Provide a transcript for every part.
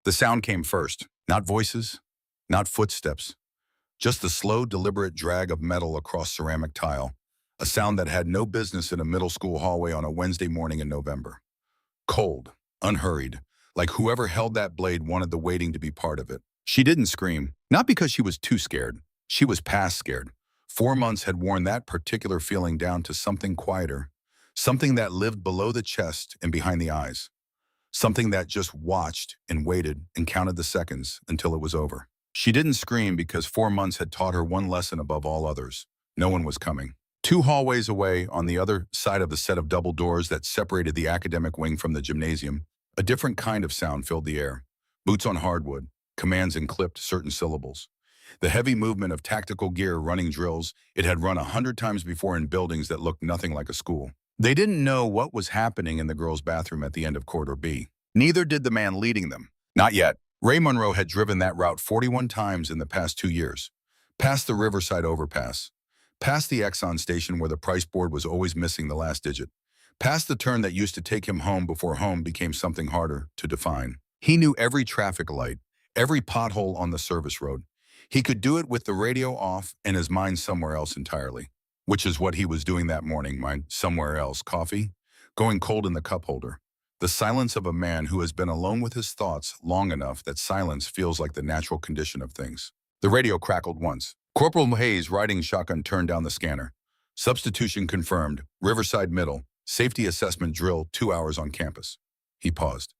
The sound came first. Not voices, not footsteps, just the slow, deliberate drag of metal across ceramic tile, a sound that had no business in a middle school hallway on a Wednesday morning in November. Cold, unhurried, like whoever held that blade wanted the waiting to be part of it. She didn't scream, not because she was too scared. She was past scared. 4 months had worn that particular feeling down to something quieter, something that lived below the chest and behind the eyes, something that just watched and waited and counted the seconds until it was over. She didn't scream because 4 months had taught her one lesson above all others. No one was coming. 2 hallways away, on the other side of the set of double doors that separated the academic wing from the gymnasium, a different kind of sound filled the air. Boots on hardwood, commands in clipped certain syllables. The heavy movement of tactical gear running drills it had run 100 times before in buildings that looked nothing like a school. They didn't know what was happening in the girls' bathroom at the end of Corridor B. Neither did the man leading them. Not yet. Ray Monroe had driven that route 41 times in the past 2 years. Past the Riverside overpass. Past the Exxon station where the price board was always missing the last digit. Past the turn that used to take him home before home became something harder to define. He knew every traffic light, every pothole on the service road. He could do it with the radio off and his mind somewhere else entirely. Which is what he was doing that morning, mind somewhere else. Coffee? Going cold in the cup holder. The silence of a man who has been alone with his thoughts long enough that silence feels like the natural condition of things. The radio crackled once. Corporal Hayes' riding shotgun turned down the scanner. Substitution confirmed. Riverside Middle. Safety assessment drill 2 hours on campus. He paused.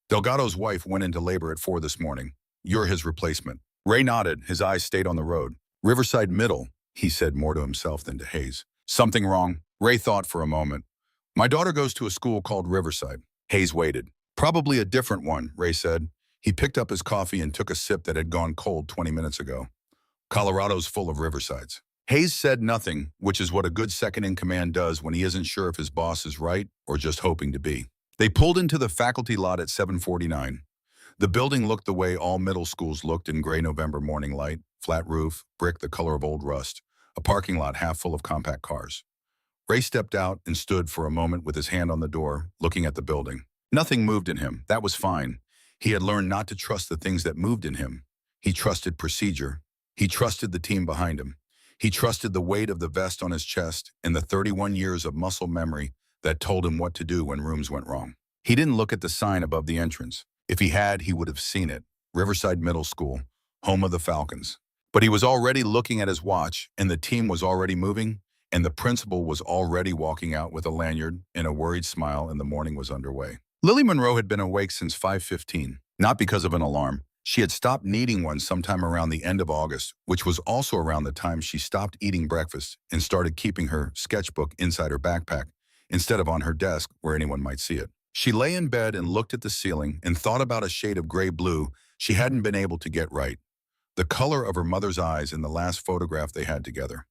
Delgado's wife went into labor at 4 this morning. You're his replacement. Ray nodded. His eyes stayed on the road. Riverside Middle, he said more to himself than to Hayes. Something wrong? Ray thought for a moment. My daughter goes to a school called Riverside. Hayes waited. Probably a different one, Ray said. He picked up his coffee and took a sip that had gone cold 20 minutes ago. Colorado's full of Riversides. Hayes said nothing, which is what a good second-in-command does when he isn't sure if his boss is right or just hoping to be. They pulled into the faculty lot at 7:49. The building looked the way all middle schools looked in gray November morning light, flat roof, brick the color of old rust, a parking lot half full of compact cars. Ray stepped out and stood for a moment with his hand on the door, looking at the building. Nothing moved in him. That was fine. He had learned not to trust the things that moved in him. He trusted procedure. He trusted the team behind him. He trusted the weight of the vest on his chest and the 31 years of muscle memory that told him what to do when rooms went wrong. He didn't look at the sign above the entrance. If he had, he would have seen it. Riverside Middle School, home of the Falcons. But he was already looking at his watch, and the team was already moving, and the principal was already walking out with a lanyard and a worried smile, and the morning was underway. Lily Monroe had been awake since 5:15, not because of an alarm. She had stopped needing one sometime around the end of August, which was also around the time she stopped eating breakfast and started keeping her sketchbook inside her backpack instead of on her desk where anyone might see it. She lay in bed and looked at the ceiling and thought about a shade of gray-blue she hadn't been able to get right, the color of her mother's eyes in the last photograph they had together.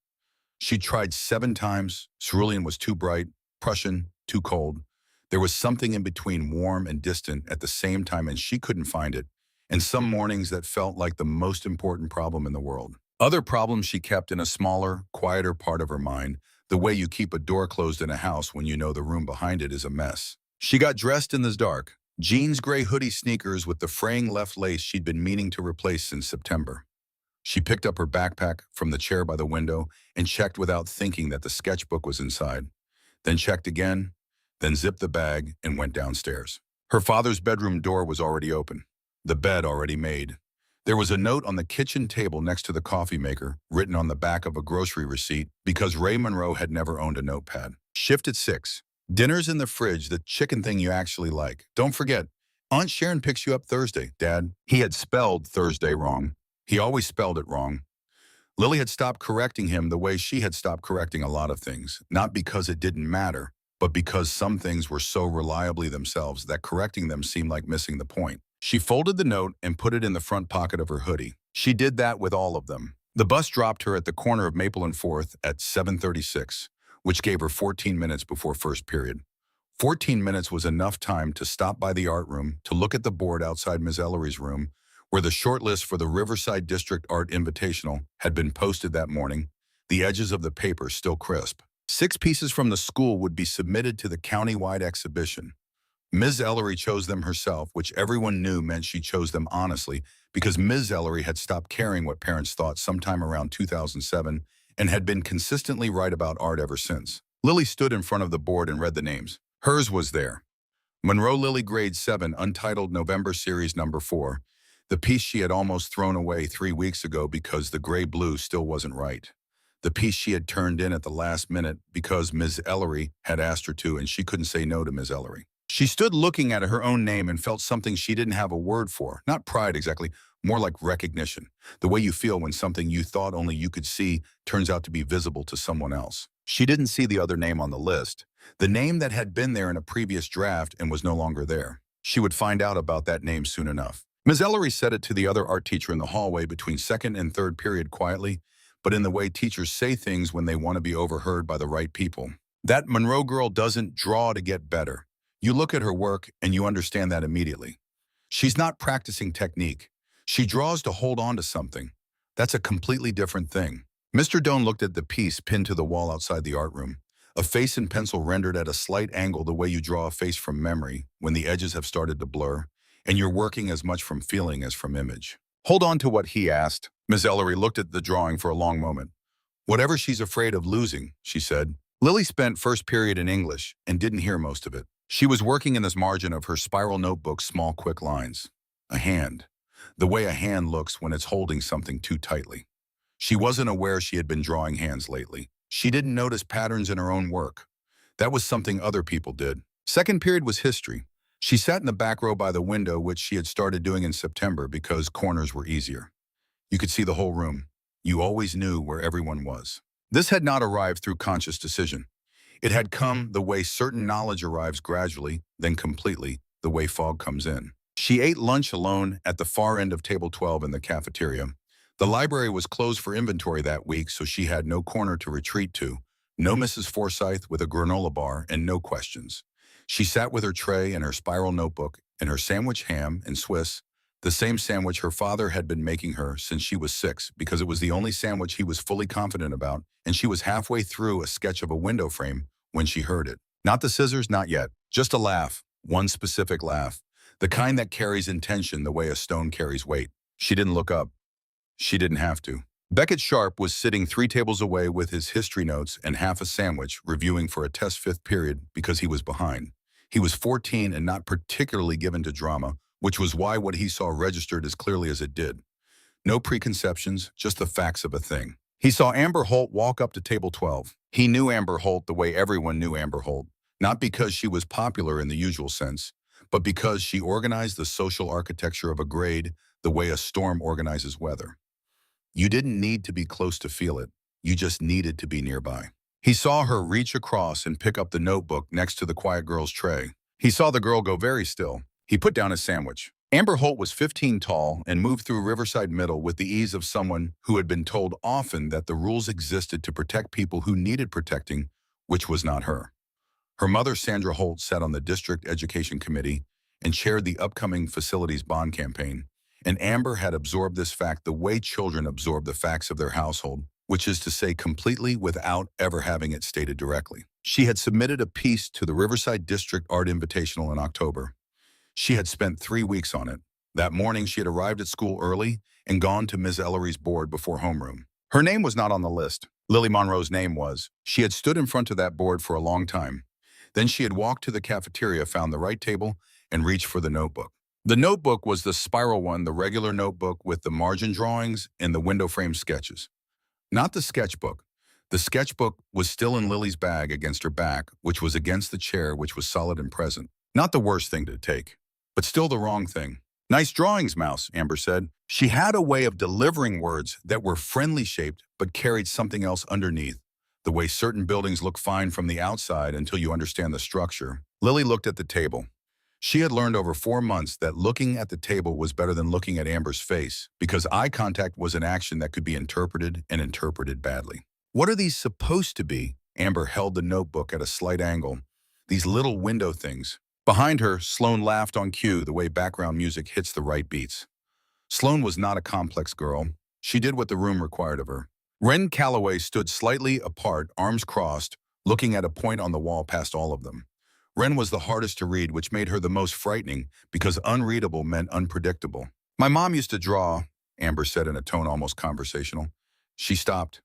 She tried 7 times. Cerulean was too bright, Prussian too cold. There was something in between warm and distant at the same time, and she couldn't find it. And some mornings that felt like the most important problem in the world. Other problems she kept in a smaller, quieter part of her mind, the way you keep a door closed in a house when you know the room behind it is a mess. She got dressed in the dark, jeans, gray hoodie, sneakers with the fraying left lace she'd been meaning to replace since September. She picked up her backpack from the chair by the window and checked without thinking that the sketchbook was inside. Then checked again, then zipped the bag and went downstairs. Her father's bedroom door was already open. The bed already made. There was a note on the kitchen table next to the coffee maker, written on the back of a grocery receipt because Ray Monroe had never owned a notepad. Shift at 6. Dinner's in the fridge, the chicken thing you actually like. Don't forget, Aunt Sharon picks you up Thursday, Dad. He had spelled Thursday wrong. He always spelled it wrong. Lily had stopped correcting him the way she had stopped correcting a lot of things, not because it didn't matter, but because some things were so reliably themselves that correcting them seemed like missing the point. She folded the note and put it in the front pocket of her hoodie. She did that with all of them. The bus dropped her at the corner of Maple and 4th at 7:36, which gave her 14 minutes before first period. 14 minutes was enough time to stop by the art room to look at the board outside Ms. Ellery's room, where the shortlist for the Riverside District Art Invitational had been posted that morning, the edges of the paper still crisp. 6 pieces from the school would be submitted to the county-wide exhibition. Ms. Ellery chose them herself, which everyone knew meant she chose them honestly, because Ms. Ellery had stopped caring what parents thought sometime around 2007 and had been consistently right about art ever since. Lily stood in front of the board and read the names. Hers was there. Monroe Lily Grade 7, Untitled November Series Number 4, the piece she had almost thrown away 3 weeks ago because the gray-blue still wasn't right. The piece she had turned in at the last minute because Ms. Ellery had asked her to, and she couldn't say no to Ms. Ellery. She stood looking at her own name and felt something she didn't have a word for. Not pride exactly, more like recognition. The way you feel when something you thought only you could see turns out to be visible to someone else. She didn't see the other name on the list. The name that had been there in a previous draft and was no longer there. She would find out about that name soon enough. Ms. Ellery said it to the other art teacher in the hallway between second and third period quietly, but in the way teachers say things when they want to be overheard by the right people. That Monroe girl doesn't draw to get better. You look at her work and you understand that immediately. She's not practicing technique. She draws to hold on to something. That's a completely different thing. Mr. Doan looked at the piece pinned to the wall outside the art room. A face in pencil rendered at a slight angle the way you draw a face from memory when the edges have started to blur, and you're working as much from feeling as from image. Hold on to what he asked. Ms. Ellery looked at the drawing for a long moment. Whatever she's afraid of losing, she said. Lily spent first period in English and didn't hear most of it. She was working in this margin of her spiral notebook, small, quick lines. A hand. The way a hand looks when it's holding something too tightly. She wasn't aware she had been drawing hands lately. She didn't notice patterns in her own work. That was something other people did. Second period was history. She sat in the back row by the window, which she had started doing in September because corners were easier. You could see the whole room. You always knew where everyone was. This had not arrived through conscious decision. It had come the way certain knowledge arrives gradually, then completely, the way fog comes in. She ate lunch alone at the far end of table 12 in the cafeteria. The library was closed for inventory that week, so she had no corner to retreat to, no Mrs. Forsythe with a granola bar, and no questions. She sat with her tray and her spiral notebook and her sandwich ham and Swiss, the same sandwich her father had been making her since she was 6 because it was the only sandwich he was fully confident about, and she was halfway through a sketch of a window frame when she heard it. Not the scissors, not yet. Just a laugh, one specific laugh, the kind that carries intention the way a stone carries weight. She didn't look up. She didn't have to. Beckett Sharp was sitting 3 tables away with his history notes and half a sandwich, reviewing for a test 5th period because he was behind. He was 14 and not particularly given to drama, which was why what he saw registered as clearly as it did. No preconceptions, just the facts of a thing. He saw Amber Holt walk up to table 12. He knew Amber Holt the way everyone knew Amber Holt, not because she was popular in the usual sense, but because she organized the social architecture of a grade the way a storm organizes weather. You didn't need to be close to feel it. You just needed to be nearby. He saw her reach across and pick up the notebook next to the quiet girl's tray. He saw the girl go very still. He put down his sandwich. Amber Holt was 15 tall and moved through Riverside Middle with the ease of someone who had been told often that the rules existed to protect people who needed protecting, which was not her. Her mother, Sandra Holt, sat on the district education committee and chaired the upcoming facilities bond campaign, and Amber had absorbed this fact the way children absorb the facts of their household, which is to say completely without ever having it stated directly. She had submitted a piece to the Riverside District Art Invitational in October. She had spent 3 weeks on it. That morning, she had arrived at school early and gone to Ms. Ellery's board before homeroom. Her name was not on the list. Lily Monroe's name was. She had stood in front of that board for a long time. Then she had walked to the cafeteria, found the right table, and reached for the notebook. The notebook was the spiral one, the regular notebook with the margin drawings and the window frame sketches. Not the sketchbook. The sketchbook was still in Lily's bag against her back, which was against the chair, which was solid and present. Not the worst thing to take, but still the wrong thing. Nice drawings, Mouse, Amber said. She had a way of delivering words that were friendly shaped but carried something else underneath, the way certain buildings look fine from the outside until you understand the structure. Lily looked at the table. She had learned over 4 months that looking at the table was better than looking at Amber's face, because eye contact was an action that could be interpreted and interpreted badly. What are these supposed to be? Amber held the notebook at a slight angle. These little window things. Behind her, Sloane laughed on cue the way background music hits the right beats. Sloane was not a complex girl. She did what the room required of her. Wren Calloway stood slightly apart, arms crossed, looking at a point on the wall past all of them. Ren was the hardest to read, which made her the most frightening because unreadable meant unpredictable. My mom used to draw, Amber said in a tone almost conversational. She stopped.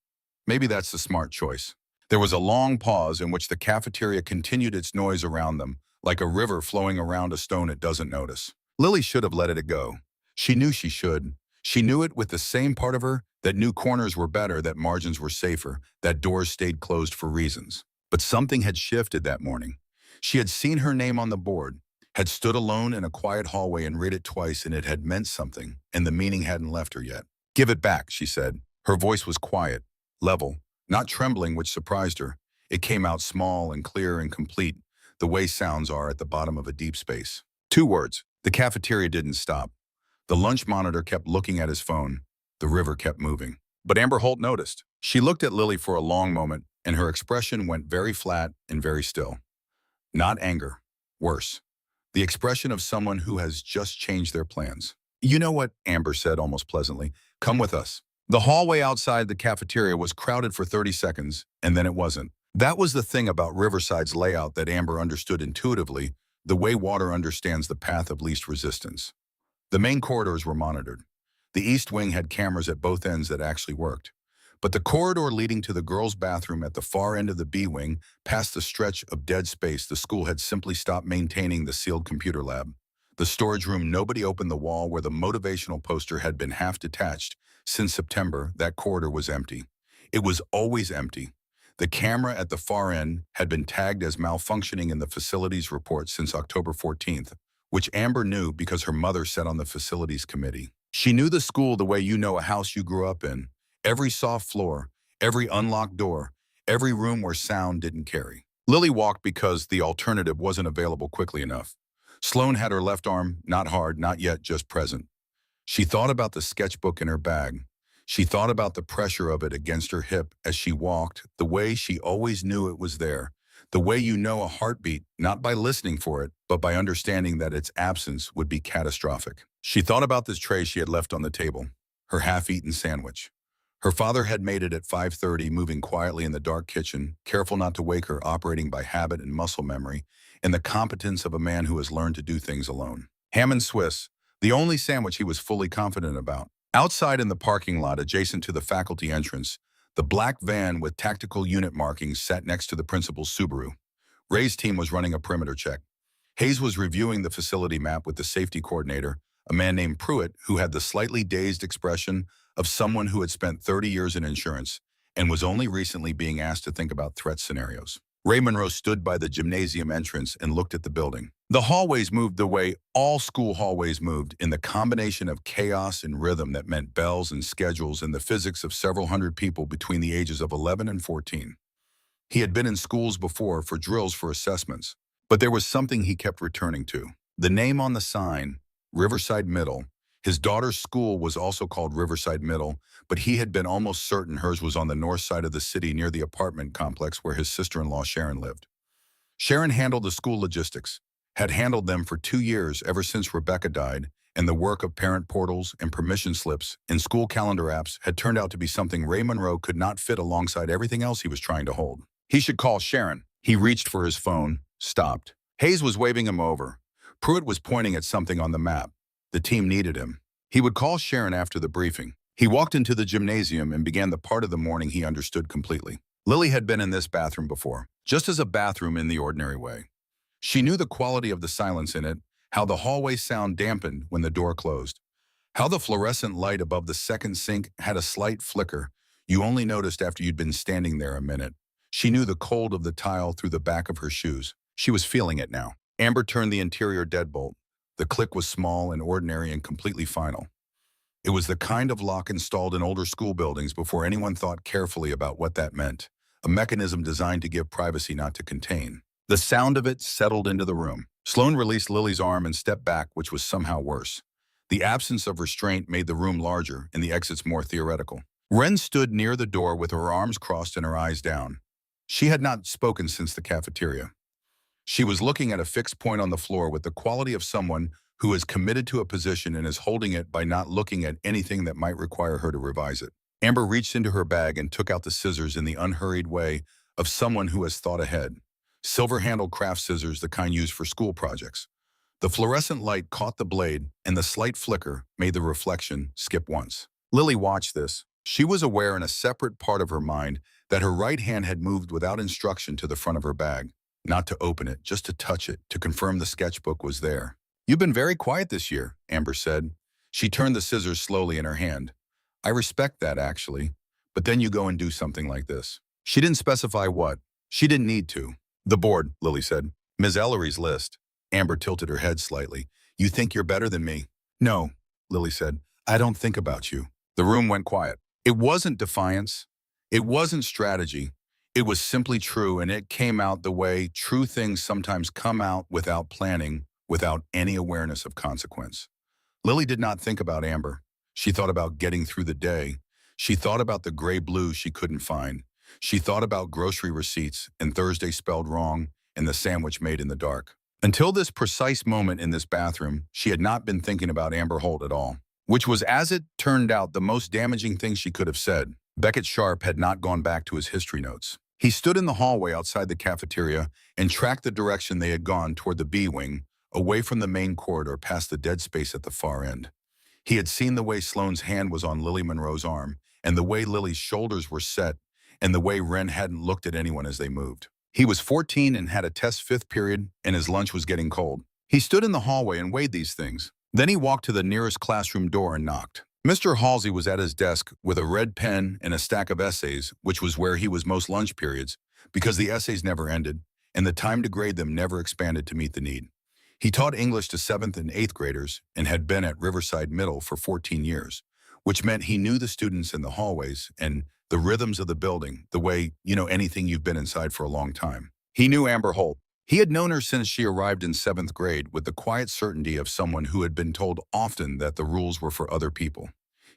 Maybe that's the smart choice. There was a long pause in which the cafeteria continued its noise around them, like a river flowing around a stone it doesn't notice. Lily should have let it go. She knew she should. She knew it with the same part of her that knew corners were better, that margins were safer, that doors stayed closed for reasons. But something had shifted that morning. She had seen her name on the board, had stood alone in a quiet hallway and read it twice, and it had meant something, and the meaning hadn't left her yet. "Give it back," she said. Her voice was quiet, level, not trembling, which surprised her. It came out small and clear and complete, the way sounds are at the bottom of a deep space. 2 words. The cafeteria didn't stop. The lunch monitor kept looking at his phone. The river kept moving. But Amber Holt noticed. She looked at Lily for a long moment, and her expression went very flat and very still. Not anger. Worse. The expression of someone who has just changed their plans. "You know what?" Amber said almost pleasantly. "Come with us." The hallway outside the cafeteria was crowded for 30 seconds, and then it wasn't. That was the thing about Riverside's layout that Amber understood intuitively, the way water understands the path of least resistance. The main corridors were monitored. The East Wing had cameras at both ends that actually worked. But the corridor leading to the girls' bathroom at the far end of the B Wing, past the stretch of dead space, the school had simply stopped maintaining the sealed computer lab. The storage room, nobody opened the wall where the motivational poster had been half detached. Since September, that corridor was empty. It was always empty. The camera at the far end had been tagged as malfunctioning in the facilities report since October 14th, which Amber knew because her mother sat on the facilities committee. She knew the school the way you know a house you grew up in. Every soft floor, every unlocked door, every room where sound didn't carry. Lily walked because the alternative wasn't available quickly enough. Sloane had her left arm, not hard, not yet, just present. She thought about the sketchbook in her bag. She thought about the pressure of it against her hip as she walked, the way she always knew it was there. The way you know a heartbeat, not by listening for it, but by understanding that its absence would be catastrophic. She thought about this tray she had left on the table, her half-eaten sandwich. Her father had made it at 5:30, moving quietly in the dark kitchen, careful not to wake her, operating by habit and muscle memory, and the competence of a man who has learned to do things alone. Ham and Swiss, the only sandwich he was fully confident about. Outside in the parking lot adjacent to the faculty entrance, the black van with tactical unit markings sat next to the principal's Subaru. Ray's team was running a perimeter check. Hayes was reviewing the facility map with the safety coordinator, a man named Pruitt, who had the slightly dazed expression of someone who had spent 30 years in insurance and was only recently being asked to think about threat scenarios. Ray Monroe stood by the gymnasium entrance and looked at the building. The hallways moved the way all school hallways moved, in the combination of chaos and rhythm that meant bells and schedules and the physics of several hundred people between the ages of 11 and 14. He had been in schools before for drills for assessments, but there was something he kept returning to. The name on the sign, Riverside Middle. His daughter's school was also called Riverside Middle, but he had been almost certain hers was on the north side of the city near the apartment complex where his sister-in-law Sharon lived. Sharon handled the school logistics, had handled them for 2 years ever since Rebecca died, and the work of parent portals and permission slips and school calendar apps had turned out to be something Ray Monroe could not fit alongside everything else he was trying to hold. He should call Sharon. He reached for his phone, stopped. Hayes was waving him over. Pruitt was pointing at something on the map. The team needed him. He would call Sharon after the briefing. He walked into the gymnasium and began the part of the morning he understood completely. Lily had been in this bathroom before, just as a bathroom in the ordinary way. She knew the quality of the silence in it, how the hallway sound dampened when the door closed, how the fluorescent light above the second sink had a slight flicker you only noticed after you'd been standing there a minute. She knew the cold of the tile through the back of her shoes. She was feeling it now. Amber turned the interior deadbolt. The click was small and ordinary and completely final. It was the kind of lock installed in older school buildings before anyone thought carefully about what that meant, a mechanism designed to give privacy, not to contain. The sound of it settled into the room. Sloane released Lily's arm and stepped back, which was somehow worse. The absence of restraint made the room larger and the exits more theoretical. Wren stood near the door with her arms crossed and her eyes down. She had not spoken since the cafeteria. She was looking at a fixed point on the floor with the quality of someone who is committed to a position and is holding it by not looking at anything that might require her to revise it. Amber reached into her bag and took out the scissors in the unhurried way of someone who has thought ahead, Silver-handled craft scissors, the kind used for school projects. The fluorescent light caught the blade, and the slight flicker made the reflection skip once. Lily watched this. She was aware in a separate part of her mind that her right hand had moved without instruction to the front of her bag. Not to open it, just to touch it, to confirm the sketchbook was there. "You've been very quiet this year," Amber said. She turned the scissors slowly in her hand. "I respect that, actually. But then you go and do something like this." She didn't specify what. She didn't need to. "The board," Lily said. "Ms. Ellery's list." Amber tilted her head slightly. "You think you're better than me?" "No," Lily said. "I don't think about you." The room went quiet. It wasn't defiance. It wasn't strategy. It was simply true, and it came out the way true things sometimes come out, without planning, without any awareness of consequence. Lily did not think about Amber. She thought about getting through the day. She thought about the gray blue she couldn't find. She thought about grocery receipts and Thursday spelled wrong and the sandwich made in the dark. Until this precise moment in this bathroom, she had not been thinking about Amber Holt at all, which was, as it turned out, the most damaging thing she could have said. Beckett Sharp had not gone back to his history notes. He stood in the hallway outside the cafeteria and tracked the direction they had gone toward the B wing, away from the main corridor past the dead space at the far end. He had seen the way Sloane's hand was on Lily Monroe's arm, and the way Lily's shoulders were set, and the way Wren hadn't looked at anyone as they moved. He was 14 and had a test fifth period, and his lunch was getting cold. He stood in the hallway and weighed these things. Then he walked to the nearest classroom door and knocked. Mr. Halsey was at his desk with a red pen and a stack of essays, which was where he was most lunch periods, because the essays never ended, and the time to grade them never expanded to meet the need. He taught English to 7th and 8th graders and had been at Riverside Middle for 14 years, which meant he knew the students in the hallways and the rhythms of the building, the way, anything you've been inside for a long time. He knew Amber Holt. He had known her since she arrived in 7th grade with the quiet certainty of someone who had been told often that the rules were for other people.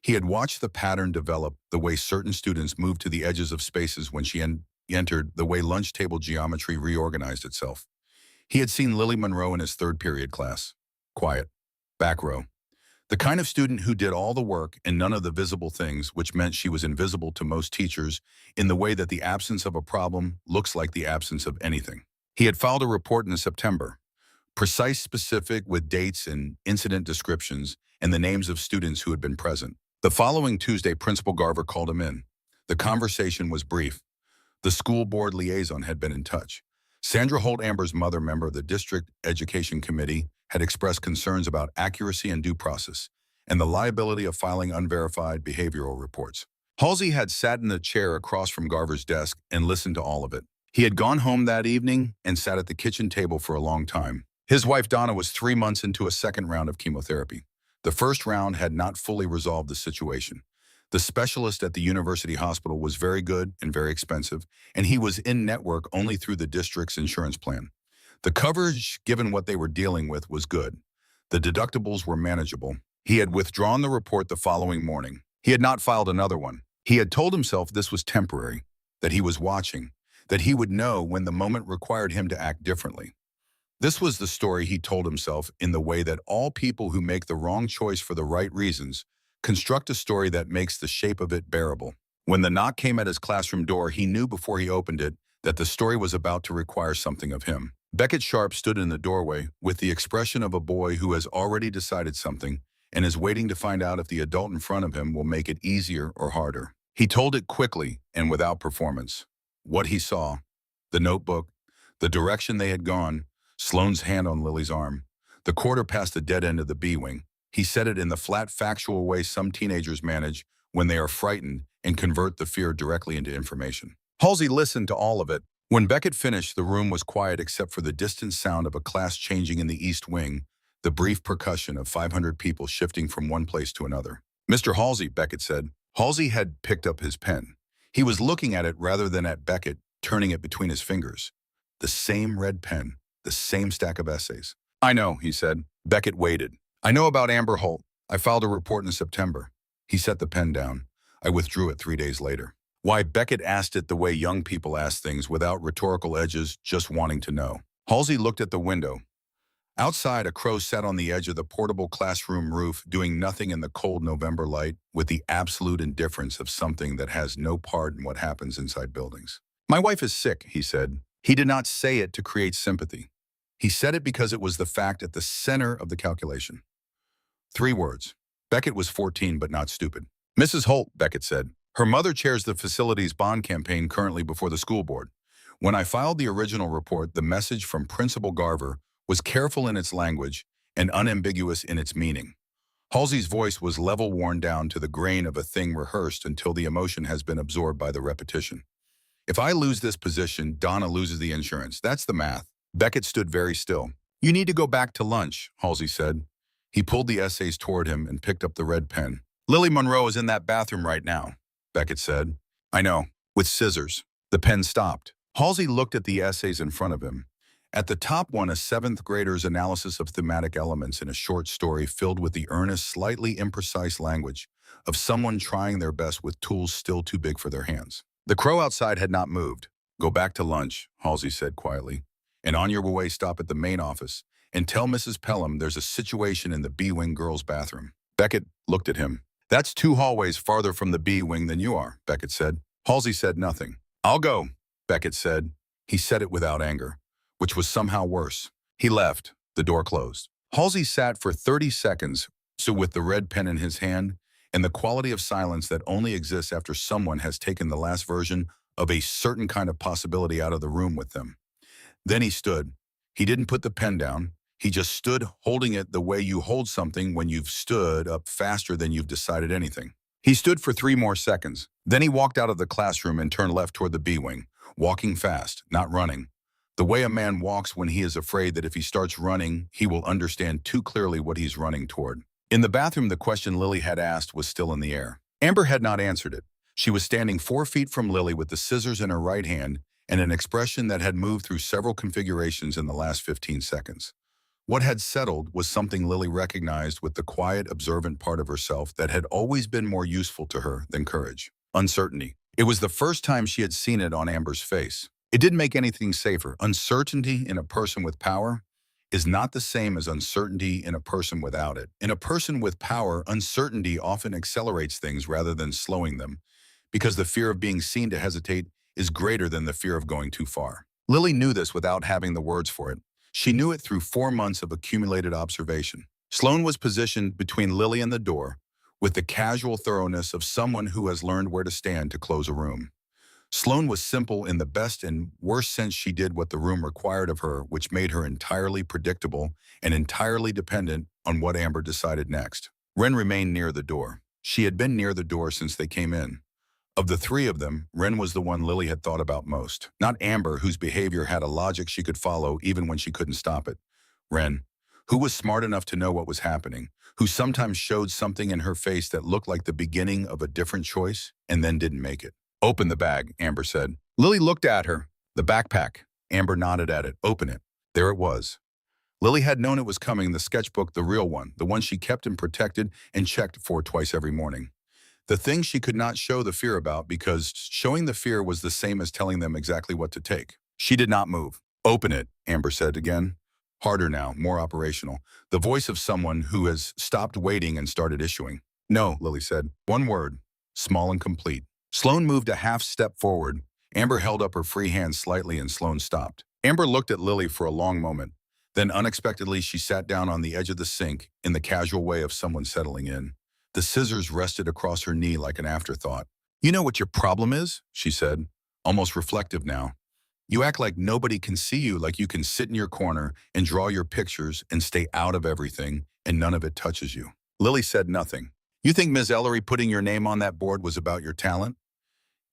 He had watched the pattern develop, the way certain students moved to the edges of spaces when she entered, the way lunch table geometry reorganized itself. He had seen Lily Monroe in his third period class. Quiet. Back row. The kind of student who did all the work and none of the visible things, which meant she was invisible to most teachers in the way that the absence of a problem looks like the absence of anything. He had filed a report in September, precise, specific, with dates and incident descriptions and the names of students who had been present. The following Tuesday, Principal Garver called him in. The conversation was brief. The school board liaison had been in touch. Sandra Holt, Amber's mother, member of the District Education Committee, had expressed concerns about accuracy and due process, and the liability of filing unverified behavioral reports. Halsey had sat in the chair across from Garver's desk and listened to all of it. He had gone home that evening and sat at the kitchen table for a long time. His wife, Donna, was 3 months into a second round of chemotherapy. The first round had not fully resolved the situation. The specialist at the university hospital was very good and very expensive, and he was in network only through the district's insurance plan. The coverage, given what they were dealing with, was good. The deductibles were manageable. He had withdrawn the report the following morning. He had not filed another one. He had told himself this was temporary, that he was watching, that he would know when the moment required him to act differently. This was the story he told himself, in the way that all people who make the wrong choice for the right reasons construct a story that makes the shape of it bearable. When the knock came at his classroom door, he knew before he opened it that the story was about to require something of him. Beckett Sharp stood in the doorway with the expression of a boy who has already decided something and is waiting to find out if the adult in front of him will make it easier or harder. He told it quickly and without performance. What he saw, the notebook, the direction they had gone, Sloane's hand on Lily's arm, the quarter past the dead end of the B wing. He said it in the flat, factual way some teenagers manage when they are frightened and convert the fear directly into information. Halsey listened to all of it. When Beckett finished, the room was quiet except for the distant sound of a class changing in the East Wing, the brief percussion of 500 people shifting from one place to another. "Mr. Halsey," Beckett said. Halsey had picked up his pen. He was looking at it rather than at Beckett, turning it between his fingers. The same red pen, the same stack of essays. "I know," he said. Beckett waited. "I know about Amber Holt. I filed a report in September." He set the pen down. "I withdrew it 3 days later." Why? Beckett asked it the way young people ask things, without rhetorical edges, just wanting to know. Halsey looked at the window. Outside, a crow sat on the edge of the portable classroom roof, doing nothing in the cold November light, with the absolute indifference of something that has no part in what happens inside buildings. "My wife is sick," he said. He did not say it to create sympathy. He said it because it was the fact at the center of the calculation. 3 words. Beckett was 14 but not stupid. Mrs. Holt, Beckett said. Her mother chairs the facility's bond campaign currently before the school board. When I filed the original report, the message from Principal Garver was careful in its language and unambiguous in its meaning. Halsey's voice was level worn down to the grain of a thing rehearsed until the emotion has been absorbed by the repetition. If I lose this position, Donna loses the insurance. That's the math. Beckett stood very still. You need to go back to lunch, Halsey said. He pulled the essays toward him and picked up the red pen. Lily Monroe is in that bathroom right now, Beckett said. I know, with scissors. The pen stopped. Halsey looked at the essays in front of him. At the top one, a 7th grader's analysis of thematic elements in a short story filled with the earnest, slightly imprecise language of someone trying their best with tools still too big for their hands. The crow outside had not moved. Go back to lunch, Halsey said quietly. And on your way, stop at the main office and tell Mrs. Pelham there's a situation in the B-wing girls' bathroom. Beckett looked at him. That's 2 hallways farther from the B-wing than you are, Beckett said. Halsey said nothing. I'll go, Beckett said. He said it without anger, which was somehow worse. He left. The door closed. Halsey sat for 30 seconds, so with the red pen in his hand, and the quality of silence that only exists after someone has taken the last version of a certain kind of possibility out of the room with them. Then he stood. He didn't put the pen down. He just stood holding it the way you hold something when you've stood up faster than you've decided anything. He stood for 3 more seconds. Then he walked out of the classroom and turned left toward the B-wing, walking fast, not running. The way a man walks when he is afraid that if he starts running, he will understand too clearly what he's running toward. In the bathroom, the question Lily had asked was still in the air. Amber had not answered it. She was standing 4 feet from Lily with the scissors in her right hand and an expression that had moved through several configurations in the last 15 seconds. What had settled was something Lily recognized with the quiet, observant part of herself that had always been more useful to her than courage. Uncertainty. It was the first time she had seen it on Amber's face. It didn't make anything safer. Uncertainty in a person with power is not the same as uncertainty in a person without it. In a person with power, uncertainty often accelerates things rather than slowing them, because the fear of being seen to hesitate is greater than the fear of going too far. Lily knew this without having the words for it. She knew it through 4 months of accumulated observation. Sloane was positioned between Lily and the door, with the casual thoroughness of someone who has learned where to stand to close a room. Sloane was simple in the best and worst sense. She did what the room required of her, which made her entirely predictable and entirely dependent on what Amber decided next. Wren remained near the door. She had been near the door since they came in. Of the 3 of them, Wren was the one Lily had thought about most. Not Amber, whose behavior had a logic she could follow even when she couldn't stop it. Wren, who was smart enough to know what was happening, who sometimes showed something in her face that looked like the beginning of a different choice and then didn't make it. Open the bag, Amber said. Lily looked at her. The backpack. Amber nodded at it. Open it. There it was. Lily had known it was coming, the sketchbook, the real one, the one she kept and protected and checked for twice every morning. The thing she could not show the fear about because showing the fear was the same as telling them exactly what to take. She did not move. Open it, Amber said again. Harder now, more operational. The voice of someone who has stopped waiting and started issuing. No, Lily said. 1 word. Small and complete. Sloane moved a half step forward. Amber held up her free hand slightly and Sloane stopped. Amber looked at Lily for a long moment. Then unexpectedly she sat down on the edge of the sink in the casual way of someone settling in. The scissors rested across her knee like an afterthought. You know what your problem is? She said, almost reflective now. You act like nobody can see you, like you can sit in your corner and draw your pictures and stay out of everything and none of it touches you. Lily said nothing. You think Ms. Ellery putting your name on that board was about your talent?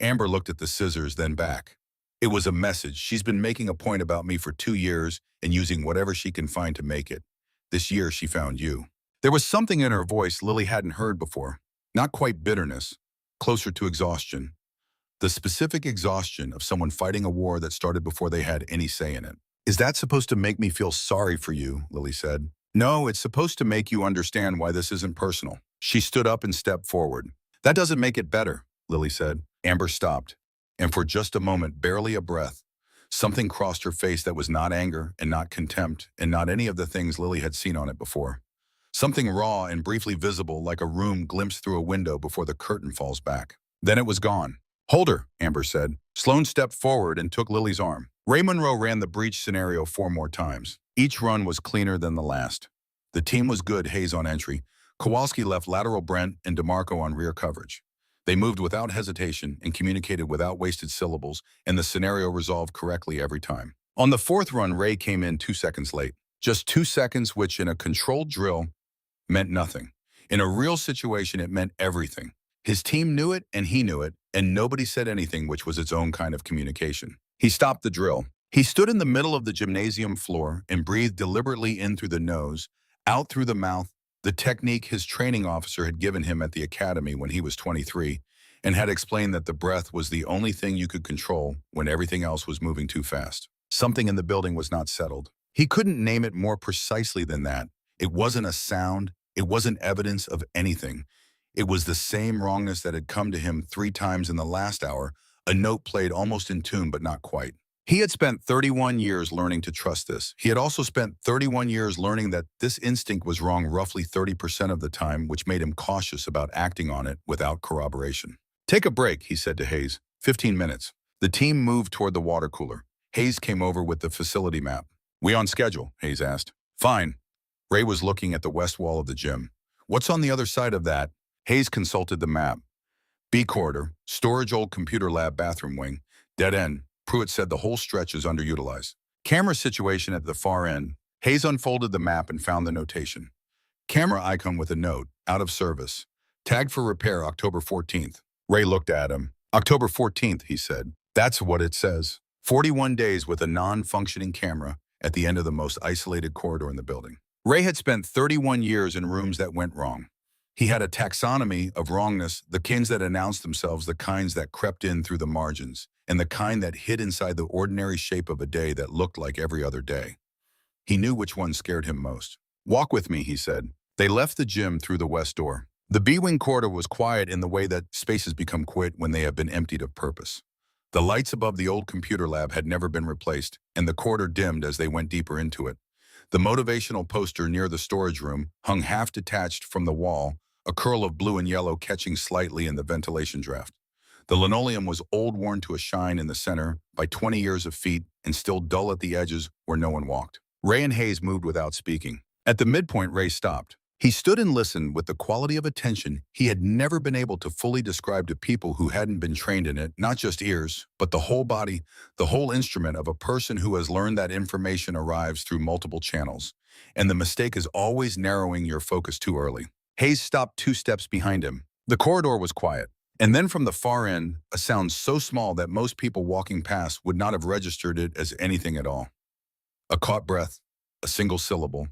Amber looked at the scissors, then back. It was a message. She's been making a point about me for 2 years and using whatever she can find to make it. This year she found you. There was something in her voice Lily hadn't heard before. Not quite bitterness, closer to exhaustion. The specific exhaustion of someone fighting a war that started before they had any say in it. Is that supposed to make me feel sorry for you? Lily said. No, it's supposed to make you understand why this isn't personal. She stood up and stepped forward. That doesn't make it better, Lily said. Amber stopped, and for just a moment, barely a breath, something crossed her face that was not anger and not contempt and not any of the things Lily had seen on it before. Something raw and briefly visible like a room glimpsed through a window before the curtain falls back. Then it was gone. Hold her, Amber said. Sloane stepped forward and took Lily's arm. Ray Monroe ran the breach scenario 4 more times. Each run was cleaner than the last. The team was good, Hayes on entry. Kowalski left lateral Brent and DeMarco on rear coverage. They moved without hesitation and communicated without wasted syllables, and the scenario resolved correctly every time. On the fourth run, Ray came in 2 seconds late. Just 2 seconds, which in a controlled drill meant nothing. In a real situation, it meant everything. His team knew it, and he knew it, and nobody said anything, which was its own kind of communication. He stopped the drill. He stood in the middle of the gymnasium floor and breathed deliberately in through the nose, out through the mouth, the technique his training officer had given him at the academy when he was 23, and had explained that the breath was the only thing you could control when everything else was moving too fast. Something in the building was not settled. He couldn't name it more precisely than that. It wasn't a sound. It wasn't evidence of anything. It was the same wrongness that had come to him 3 times in the last hour, a note played almost in tune but not quite. He had spent 31 years learning to trust this. He had also spent 31 years learning that this instinct was wrong roughly 30% of the time, which made him cautious about acting on it without corroboration. "Take a break," he said to Hayes. 15 minutes. The team moved toward the water cooler. Hayes came over with the facility map. "We on schedule?" Hayes asked. "Fine." Ray was looking at the west wall of the gym. "What's on the other side of that?" Hayes consulted the map. B corridor, storage, old computer lab, bathroom wing, dead end. Pruitt said the whole stretch is underutilized. Camera situation at the far end. Hayes unfolded the map and found the notation. Camera icon with a note, out of service. Tagged for repair October 14th. Ray looked at him. "October 14th, he said. "That's what it says. 41 days with a non-functioning camera at the end of the most isolated corridor in the building." Ray had spent 31 years in rooms that went wrong. He had a taxonomy of wrongness, the kinds that announced themselves, the kinds that crept in through the margins, and the kind that hid inside the ordinary shape of a day that looked like every other day. He knew which one scared him most. "Walk with me," he said. They left the gym through the west door. The B-wing corridor was quiet in the way that spaces become quiet when they have been emptied of purpose. The lights above the old computer lab had never been replaced, and the corridor dimmed as they went deeper into it. The motivational poster near the storage room hung half detached from the wall, a curl of blue and yellow catching slightly in the ventilation draft. The linoleum was old, worn to a shine in the center by 20 years of feet and still dull at the edges where no one walked. Ray and Hayes moved without speaking. At the midpoint, Ray stopped. He stood and listened with the quality of attention he had never been able to fully describe to people who hadn't been trained in it, not just ears, but the whole body, the whole instrument of a person who has learned that information arrives through multiple channels, and the mistake is always narrowing your focus too early. Hayes stopped 2 steps behind him. The corridor was quiet, and then from the far end, a sound so small that most people walking past would not have registered it as anything at all. A caught breath, a single syllable,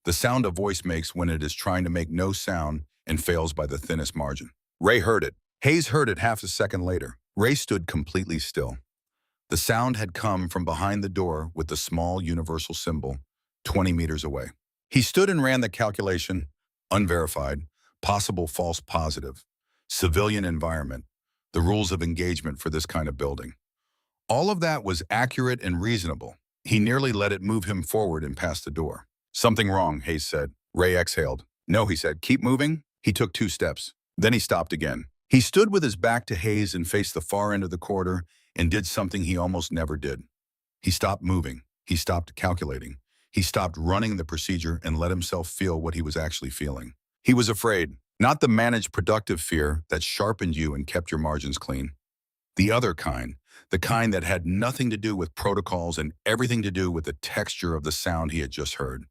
the sound a voice makes when it is trying to make no sound and fails by the thinnest margin. Ray heard it. Hayes heard it half a second later. Ray stood completely still. The sound had come from behind the door with the small universal symbol, 20 meters away. He stood and ran the calculation, unverified, possible false positive, civilian environment, the rules of engagement for this kind of building. All of that was accurate and reasonable. He nearly let it move him forward and past the door. "Something wrong," Hayes said. Ray exhaled. "No," he said. "Keep moving." He took 2 steps. Then he stopped again. He stood with his back to Hayes and faced the far end of the corridor and did something he almost never did. He stopped moving. He stopped calculating. He stopped running the procedure and let himself feel what he was actually feeling. He was afraid, not the managed productive fear that sharpened you and kept your margins clean. The other kind, the kind that had nothing to do with protocols and everything to do with the texture of the sound he had just heard.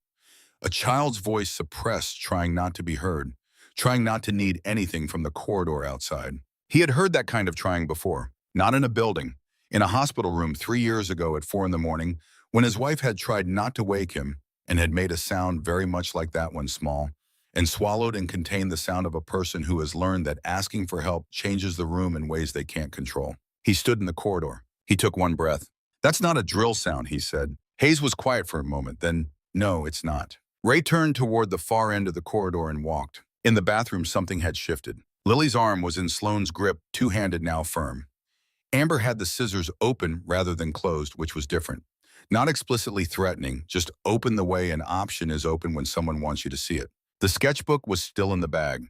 A child's voice suppressed, trying not to be heard, trying not to need anything from the corridor outside. He had heard that kind of trying before, not in a building, in a hospital room 3 years ago at 4 in the morning, when his wife had tried not to wake him and had made a sound very much like that one, small, and swallowed and contained the sound of a person who has learned that asking for help changes the room in ways they can't control. He stood in the corridor. He took 1 breath. "That's not a drill sound," he said. Hayes was quiet for a moment, then, "No, it's not." Ray turned toward the far end of the corridor and walked. In the bathroom, something had shifted. Lily's arm was in Sloane's grip, 2-handed now firm. Amber had the scissors open rather than closed, which was different. Not explicitly threatening, just open the way an option is open when someone wants you to see it. The sketchbook was still in the bag.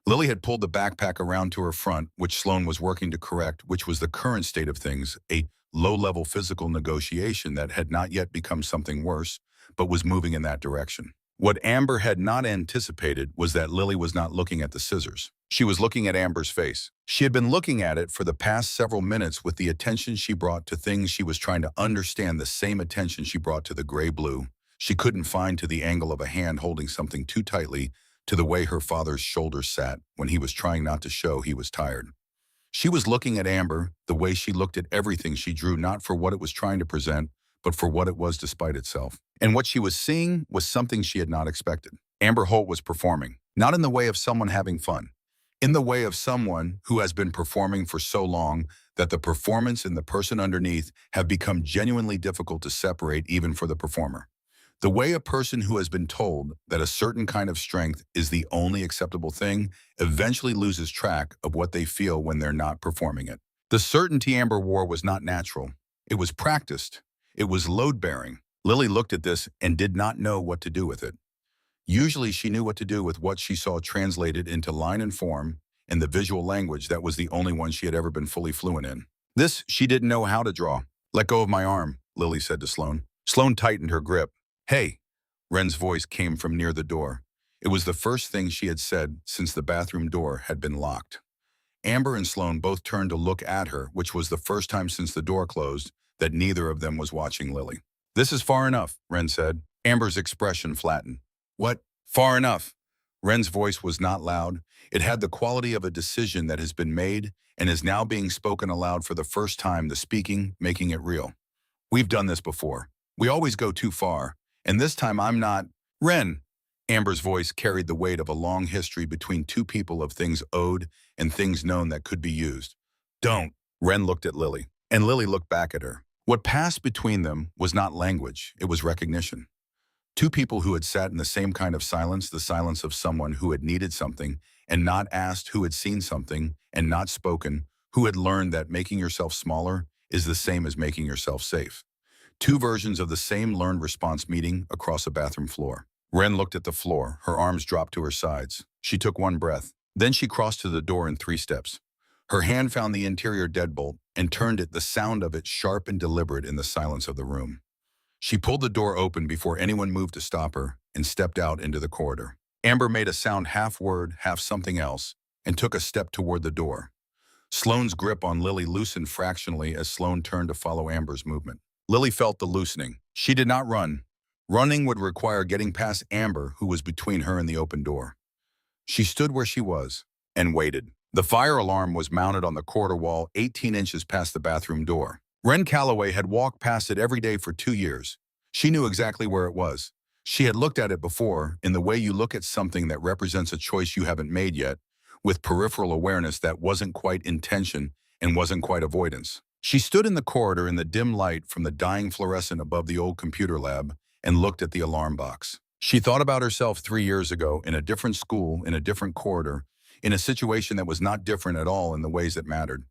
Lily had pulled the backpack around to her front, which Sloane was working to correct, which was the current state of things, a low-level physical negotiation that had not yet become something worse, but was moving in that direction. What Amber had not anticipated was that Lily was not looking at the scissors. She was looking at Amber's face. She had been looking at it for the past several minutes with the attention she brought to things she was trying to understand, the same attention she brought to the gray-blue. She couldn't find to the angle of a hand holding something too tightly, to the way her father's shoulders sat when he was trying not to show he was tired. She was looking at Amber the way she looked at everything she drew, not for what it was trying to present, but for what it was despite itself. And what she was seeing was something she had not expected. Amber Holt was performing, not in the way of someone having fun, in the way of someone who has been performing for so long that the performance and the person underneath have become genuinely difficult to separate even for the performer. The way a person who has been told that a certain kind of strength is the only acceptable thing eventually loses track of what they feel when they're not performing it. The certainty Amber wore was not natural. It was practiced. It was load-bearing. Lily looked at this and did not know what to do with it. Usually she knew what to do with what she saw translated into line and form, and the visual language that was the only one she had ever been fully fluent in. This she didn't know how to draw. "Let go of my arm," Lily said to Sloane. Sloane tightened her grip. "Hey," Wren's voice came from near the door. It was the first thing she had said since the bathroom door had been locked. Amber and Sloane both turned to look at her, which was the first time since the door closed that neither of them was watching Lily. "This is far enough," Wren said. Amber's expression flattened. "What? Far enough?" Wren's voice was not loud. It had the quality of a decision that has been made and is now being spoken aloud for the first time, the speaking making it real. "We've done this before. We always go too far. And this time I'm not—" "Wren!" Amber's voice carried the weight of a long history between two people of things owed and things known that could be used. "Don't!" Wren looked at Lily, and Lily looked back at her. What passed between them was not language, it was recognition. Two people who had sat in the same kind of silence, the silence of someone who had needed something and not asked, who had seen something and not spoken, who had learned that making yourself smaller is the same as making yourself safe. Two versions of the same learned response meeting across a bathroom floor. Wren looked at the floor, her arms dropped to her sides. She took one breath. Then she crossed to the door in 3 steps. Her hand found the interior deadbolt and turned it, the sound of it sharp and deliberate in the silence of the room. She pulled the door open before anyone moved to stop her and stepped out into the corridor. Amber made a sound half word, half something else, and took a step toward the door. Sloane's grip on Lily loosened fractionally as Sloane turned to follow Amber's movement. Lily felt the loosening. She did not run. Running would require getting past Amber, who was between her and the open door. She stood where she was and waited. The fire alarm was mounted on the corridor wall 18 inches past the bathroom door. Wren Calloway had walked past it every day for 2 years. She knew exactly where it was. She had looked at it before in the way you look at something that represents a choice you haven't made yet, with peripheral awareness that wasn't quite intention and wasn't quite avoidance. She stood in the corridor in the dim light from the dying fluorescent above the old computer lab and looked at the alarm box. She thought about herself 3 years ago in a different school, in a different corridor, in a situation that was not different at all in the ways that mattered.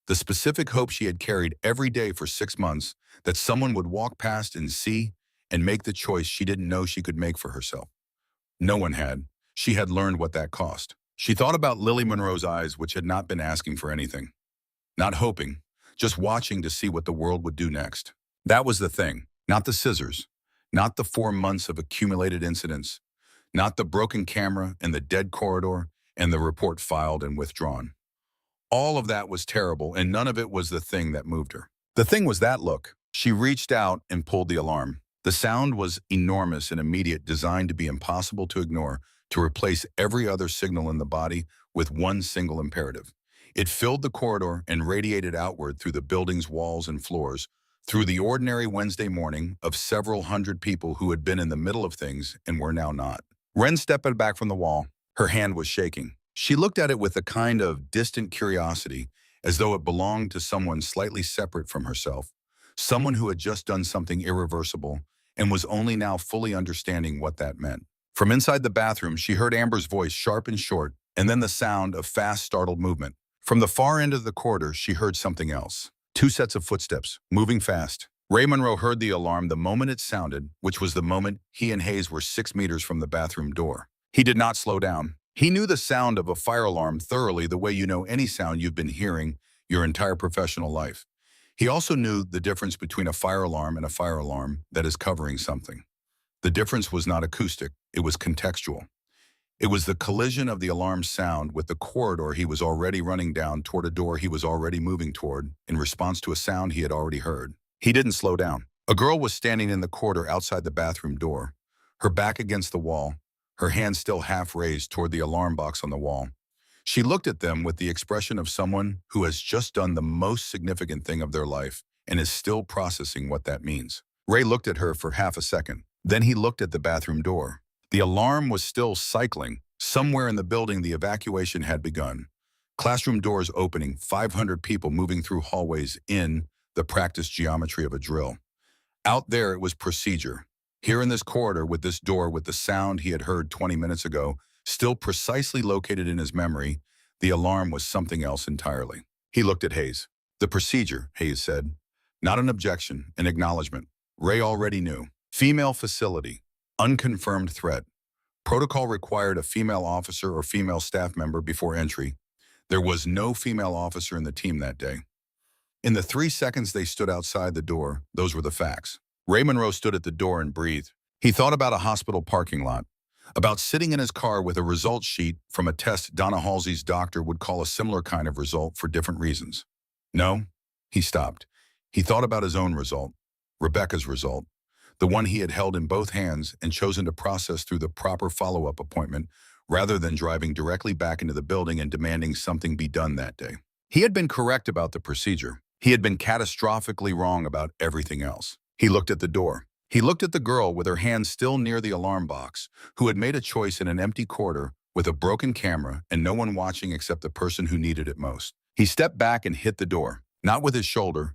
The specific hope she had carried every day for 6 months that someone would walk past and see and make the choice she didn't know she could make for herself. No one had. She had learned what that cost. She thought about Lily Monroe's eyes, which had not been asking for anything. Not hoping, just watching to see what the world would do next. That was the thing, not the scissors, not the 4 months of accumulated incidents, not the broken camera and the dead corridor and the report filed and withdrawn. All of that was terrible, and none of it was the thing that moved her. The thing was that look. She reached out and pulled the alarm. The sound was enormous and immediate, designed to be impossible to ignore, to replace every other signal in the body with one single imperative. It filled the corridor and radiated outward through the building's walls and floors, through the ordinary Wednesday morning of several hundred people who had been in the middle of things and were now not. Wren stepped back from the wall. Her hand was shaking. She looked at it with a kind of distant curiosity, as though it belonged to someone slightly separate from herself, someone who had just done something irreversible and was only now fully understanding what that meant. From inside the bathroom, she heard Amber's voice, sharp and short, and then the sound of fast, startled movement. From the far end of the corridor, she heard something else. 2 sets of footsteps, moving fast. Ray Monroe heard the alarm the moment it sounded, which was the moment he and Hayes were 6 meters from the bathroom door. He did not slow down. He knew the sound of a fire alarm thoroughly, the way you know any sound you've been hearing your entire professional life. He also knew the difference between a fire alarm and a fire alarm that is covering something. The difference was not acoustic, it was contextual. It was the collision of the alarm sound with the corridor he was already running down toward a door he was already moving toward in response to a sound he had already heard. He didn't slow down. A girl was standing in the corridor outside the bathroom door, her back against the wall, her hand still half raised toward the alarm box on the wall. She looked at them with the expression of someone who has just done the most significant thing of their life and is still processing what that means. Ray looked at her for half a second. Then he looked at the bathroom door. The alarm was still cycling. Somewhere in the building, the evacuation had begun. Classroom doors opening, 500 people moving through hallways in the practice geometry of a drill. Out there, it was procedure. Here in this corridor with this door with the sound he had heard 20 minutes ago, still precisely located in his memory, the alarm was something else entirely. He looked at Hayes. The procedure, Hayes said. Not an objection, an acknowledgement. Ray already knew. Female facility. Unconfirmed threat. Protocol required a female officer or female staff member before entry. There was no female officer in the team that day. In the 3 seconds they stood outside the door, those were the facts. Ray Monroe stood at the door and breathed. He thought about a hospital parking lot, about sitting in his car with a result sheet from a test Donna Halsey's doctor would call a similar kind of result for different reasons. No, he stopped. He thought about his own result, Rebecca's result, the one he had held in both hands and chosen to process through the proper follow-up appointment rather than driving directly back into the building and demanding something be done that day. He had been correct about the procedure. He had been catastrophically wrong about everything else. He looked at the door. He looked at the girl with her hand still near the alarm box, who had made a choice in an empty corridor with a broken camera and no one watching except the person who needed it most. He stepped back and hit the door, not with his shoulder,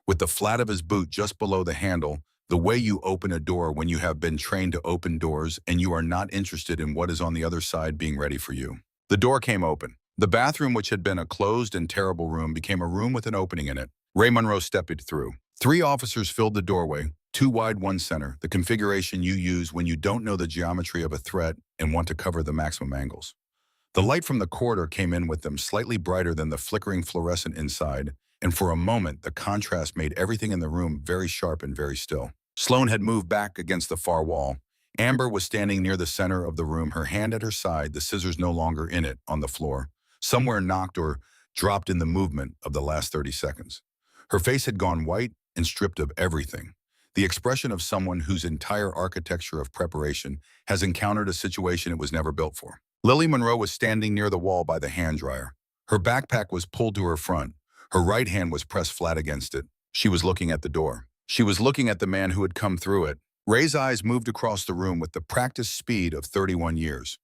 with the flat of his boot just below the handle, the way you open a door when you have been trained to open doors and you are not interested in what is on the other side being ready for you. The door came open. The bathroom, which had been a closed and terrible room, became a room with an opening in it. Ray Monroe stepped through. 3 officers filled the doorway, 2 wide, 1 center, the configuration you use when you don't know the geometry of a threat and want to cover the maximum angles. The light from the corridor came in with them, slightly brighter than the flickering fluorescent inside, and for a moment, the contrast made everything in the room very sharp and very still. Sloan had moved back against the far wall. Amber was standing near the center of the room, her hand at her side, the scissors no longer in it, on the floor, somewhere knocked or dropped in the movement of the last 30 seconds. Her face had gone white and stripped of everything. The expression of someone whose entire architecture of preparation has encountered a situation it was never built for. Lily Monroe was standing near the wall by the hand dryer. Her backpack was pulled to her front. Her right hand was pressed flat against it. She was looking at the door. She was looking at the man who had come through it. Ray's eyes moved across the room with the practiced speed of 31 years.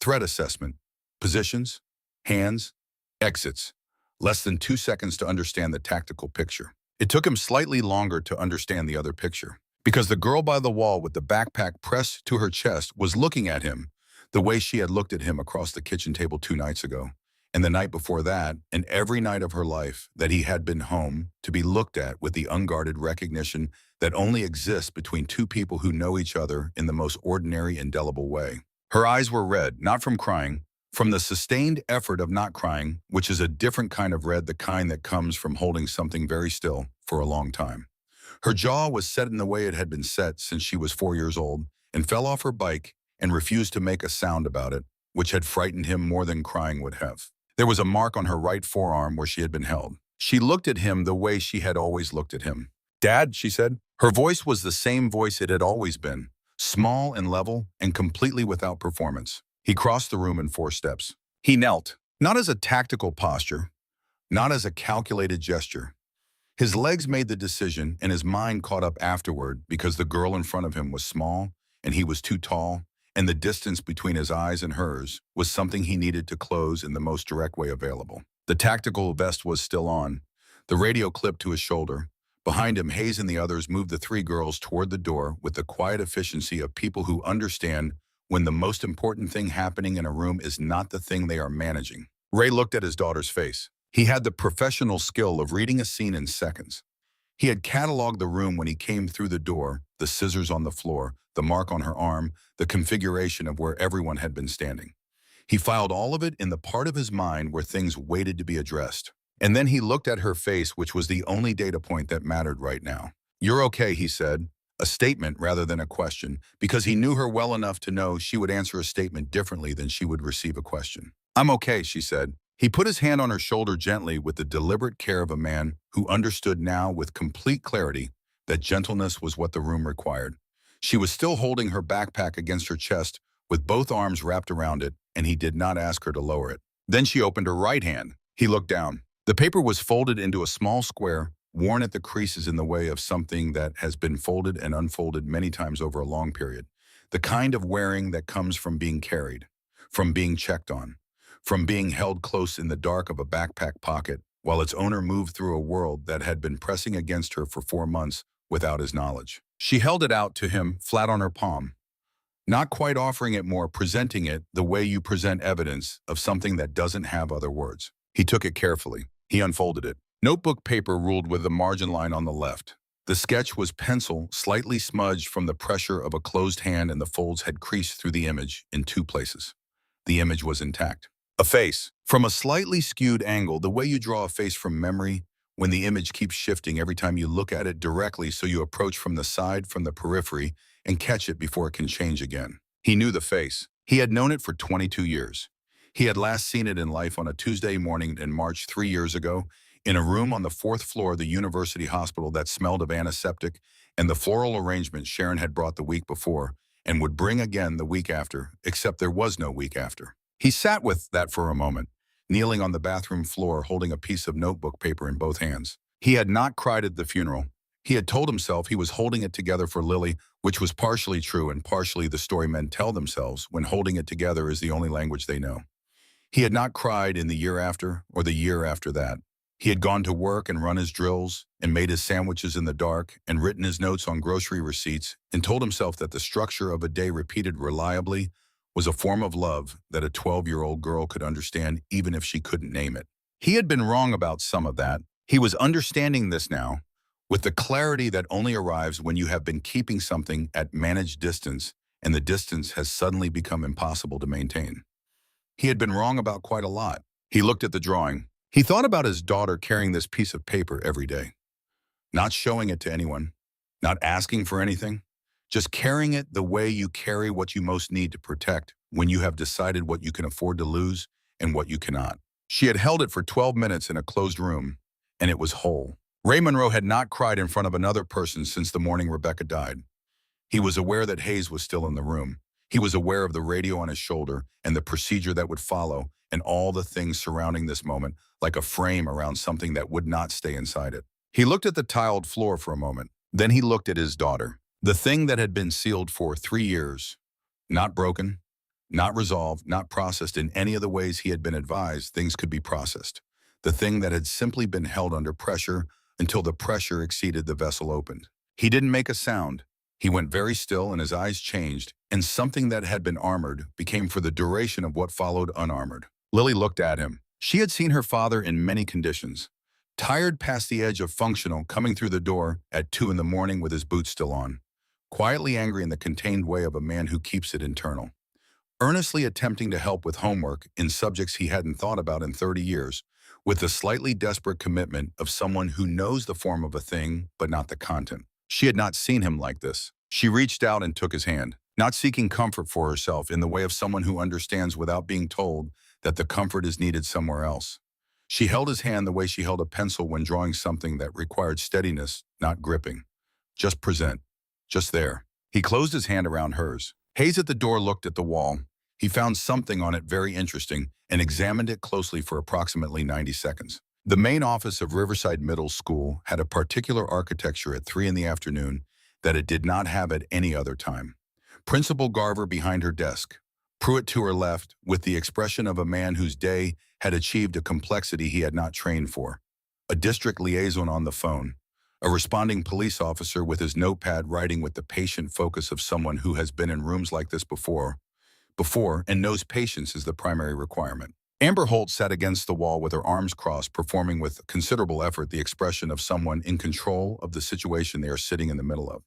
Threat assessment. Positions. Hands. Exits. Less than 2 seconds to understand the tactical picture. It took him slightly longer to understand the other picture, because the girl by the wall with the backpack pressed to her chest was looking at him the way she had looked at him across the kitchen table 2 nights ago, and the night before that, and every night of her life that he had been home to be looked at with the unguarded recognition that only exists between 2 people who know each other in the most ordinary, indelible way. Her eyes were red, not from crying, from the sustained effort of not crying, which is a different kind of red, the kind that comes from holding something very still for a long time. Her jaw was set in the way it had been set since she was 4 years old and fell off her bike and refused to make a sound about it, which had frightened him more than crying would have. There was a mark on her right forearm where she had been held. She looked at him the way she had always looked at him. "Dad," she said. Her voice was the same voice it had always been, small and level and completely without performance. He crossed the room in 4 steps. He knelt, not as a tactical posture, not as a calculated gesture. His legs made the decision and his mind caught up afterward because the girl in front of him was small and he was too tall, and the distance between his eyes and hers was something he needed to close in the most direct way available. The tactical vest was still on, the radio clipped to his shoulder. Behind him, Hayes and the others moved the 3 girls toward the door with the quiet efficiency of people who understand when the most important thing happening in a room is not the thing they are managing. Ray looked at his daughter's face. He had the professional skill of reading a scene in seconds. He had cataloged the room when he came through the door, the scissors on the floor, the mark on her arm, the configuration of where everyone had been standing. He filed all of it in the part of his mind where things waited to be addressed. And then he looked at her face, which was the only data point that mattered right now. "You're okay," he said, a statement rather than a question, because he knew her well enough to know she would answer a statement differently than she would receive a question. "I'm okay," she said. He put his hand on her shoulder gently with the deliberate care of a man who understood now with complete clarity that gentleness was what the room required. She was still holding her backpack against her chest with both arms wrapped around it, and he did not ask her to lower it. Then she opened her right hand. He looked down. The paper was folded into a small square, worn at the creases in the way of something that has been folded and unfolded many times over a long period. The kind of wearing that comes from being carried, from being checked on, from being held close in the dark of a backpack pocket while its owner moved through a world that had been pressing against her for 4 months without his knowledge. She held it out to him flat on her palm, not quite offering it more, presenting it the way you present evidence of something that doesn't have other words. He took it carefully. He unfolded it. Notebook paper ruled with the margin line on the left. The sketch was pencil, slightly smudged from the pressure of a closed hand, and the folds had creased through the image in 2 places. The image was intact. A face. From a slightly skewed angle, the way you draw a face from memory, when the image keeps shifting every time you look at it directly, so you approach from the side, from the periphery, and catch it before it can change again. He knew the face. He had known it for 22 years. He had last seen it in life on a Tuesday morning in March 3 years ago, in a room on the 4th floor of the university hospital that smelled of antiseptic and the floral arrangement Sharon had brought the week before and would bring again the week after, except there was no week after. He sat with that for a moment, kneeling on the bathroom floor holding a piece of notebook paper in both hands. He had not cried at the funeral. He had told himself he was holding it together for Lily, which was partially true and partially the story men tell themselves when holding it together is the only language they know. He had not cried in the year after or the year after that. He had gone to work and run his drills and made his sandwiches in the dark and written his notes on grocery receipts and told himself that the structure of a day repeated reliably was a form of love that a 12-year-old girl could understand even if she couldn't name it. He had been wrong about some of that. He was understanding this now, with the clarity that only arrives when you have been keeping something at managed distance and the distance has suddenly become impossible to maintain. He had been wrong about quite a lot. He looked at the drawing. He thought about his daughter carrying this piece of paper every day, not showing it to anyone, not asking for anything, just carrying it the way you carry what you most need to protect when you have decided what you can afford to lose and what you cannot. She had held it for 12 minutes in a closed room, and it was whole. Ray Monroe had not cried in front of another person since the morning Rebecca died. He was aware that Hayes was still in the room. He was aware of the radio on his shoulder and the procedure that would follow and all the things surrounding this moment, like a frame around something that would not stay inside it. He looked at the tiled floor for a moment. Then he looked at his daughter. The thing that had been sealed for 3 years, not broken, not resolved, not processed in any of the ways he had been advised things could be processed. The thing that had simply been held under pressure until the pressure exceeded the vessel opened. He didn't make a sound. He went very still and his eyes changed, and something that had been armored became for the duration of what followed unarmored. Lily looked at him. She had seen her father in many conditions. Tired past the edge of functional, coming through the door at 2 in the morning with his boots still on. Quietly angry in the contained way of a man who keeps it internal. Earnestly attempting to help with homework in subjects he hadn't thought about in 30 years, with the slightly desperate commitment of someone who knows the form of a thing but not the content. She had not seen him like this. She reached out and took his hand, not seeking comfort for herself in the way of someone who understands without being told that the comfort is needed somewhere else. She held his hand the way she held a pencil when drawing something that required steadiness, not gripping. Just present. Just there. He closed his hand around hers. Hayes at the door looked at the wall. He found something on it very interesting and examined it closely for approximately 90 seconds. The main office of Riverside Middle School had a particular architecture at 3 in the afternoon that it did not have at any other time. Principal Garver behind her desk. Pruitt to her left, with the expression of a man whose day had achieved a complexity he had not trained for. A district liaison on the phone. A responding police officer with his notepad writing with the patient focus of someone who has been in rooms like this before and knows patience is the primary requirement. Amber Holt sat against the wall with her arms crossed, performing with considerable effort the expression of someone in control of the situation they are sitting in the middle of.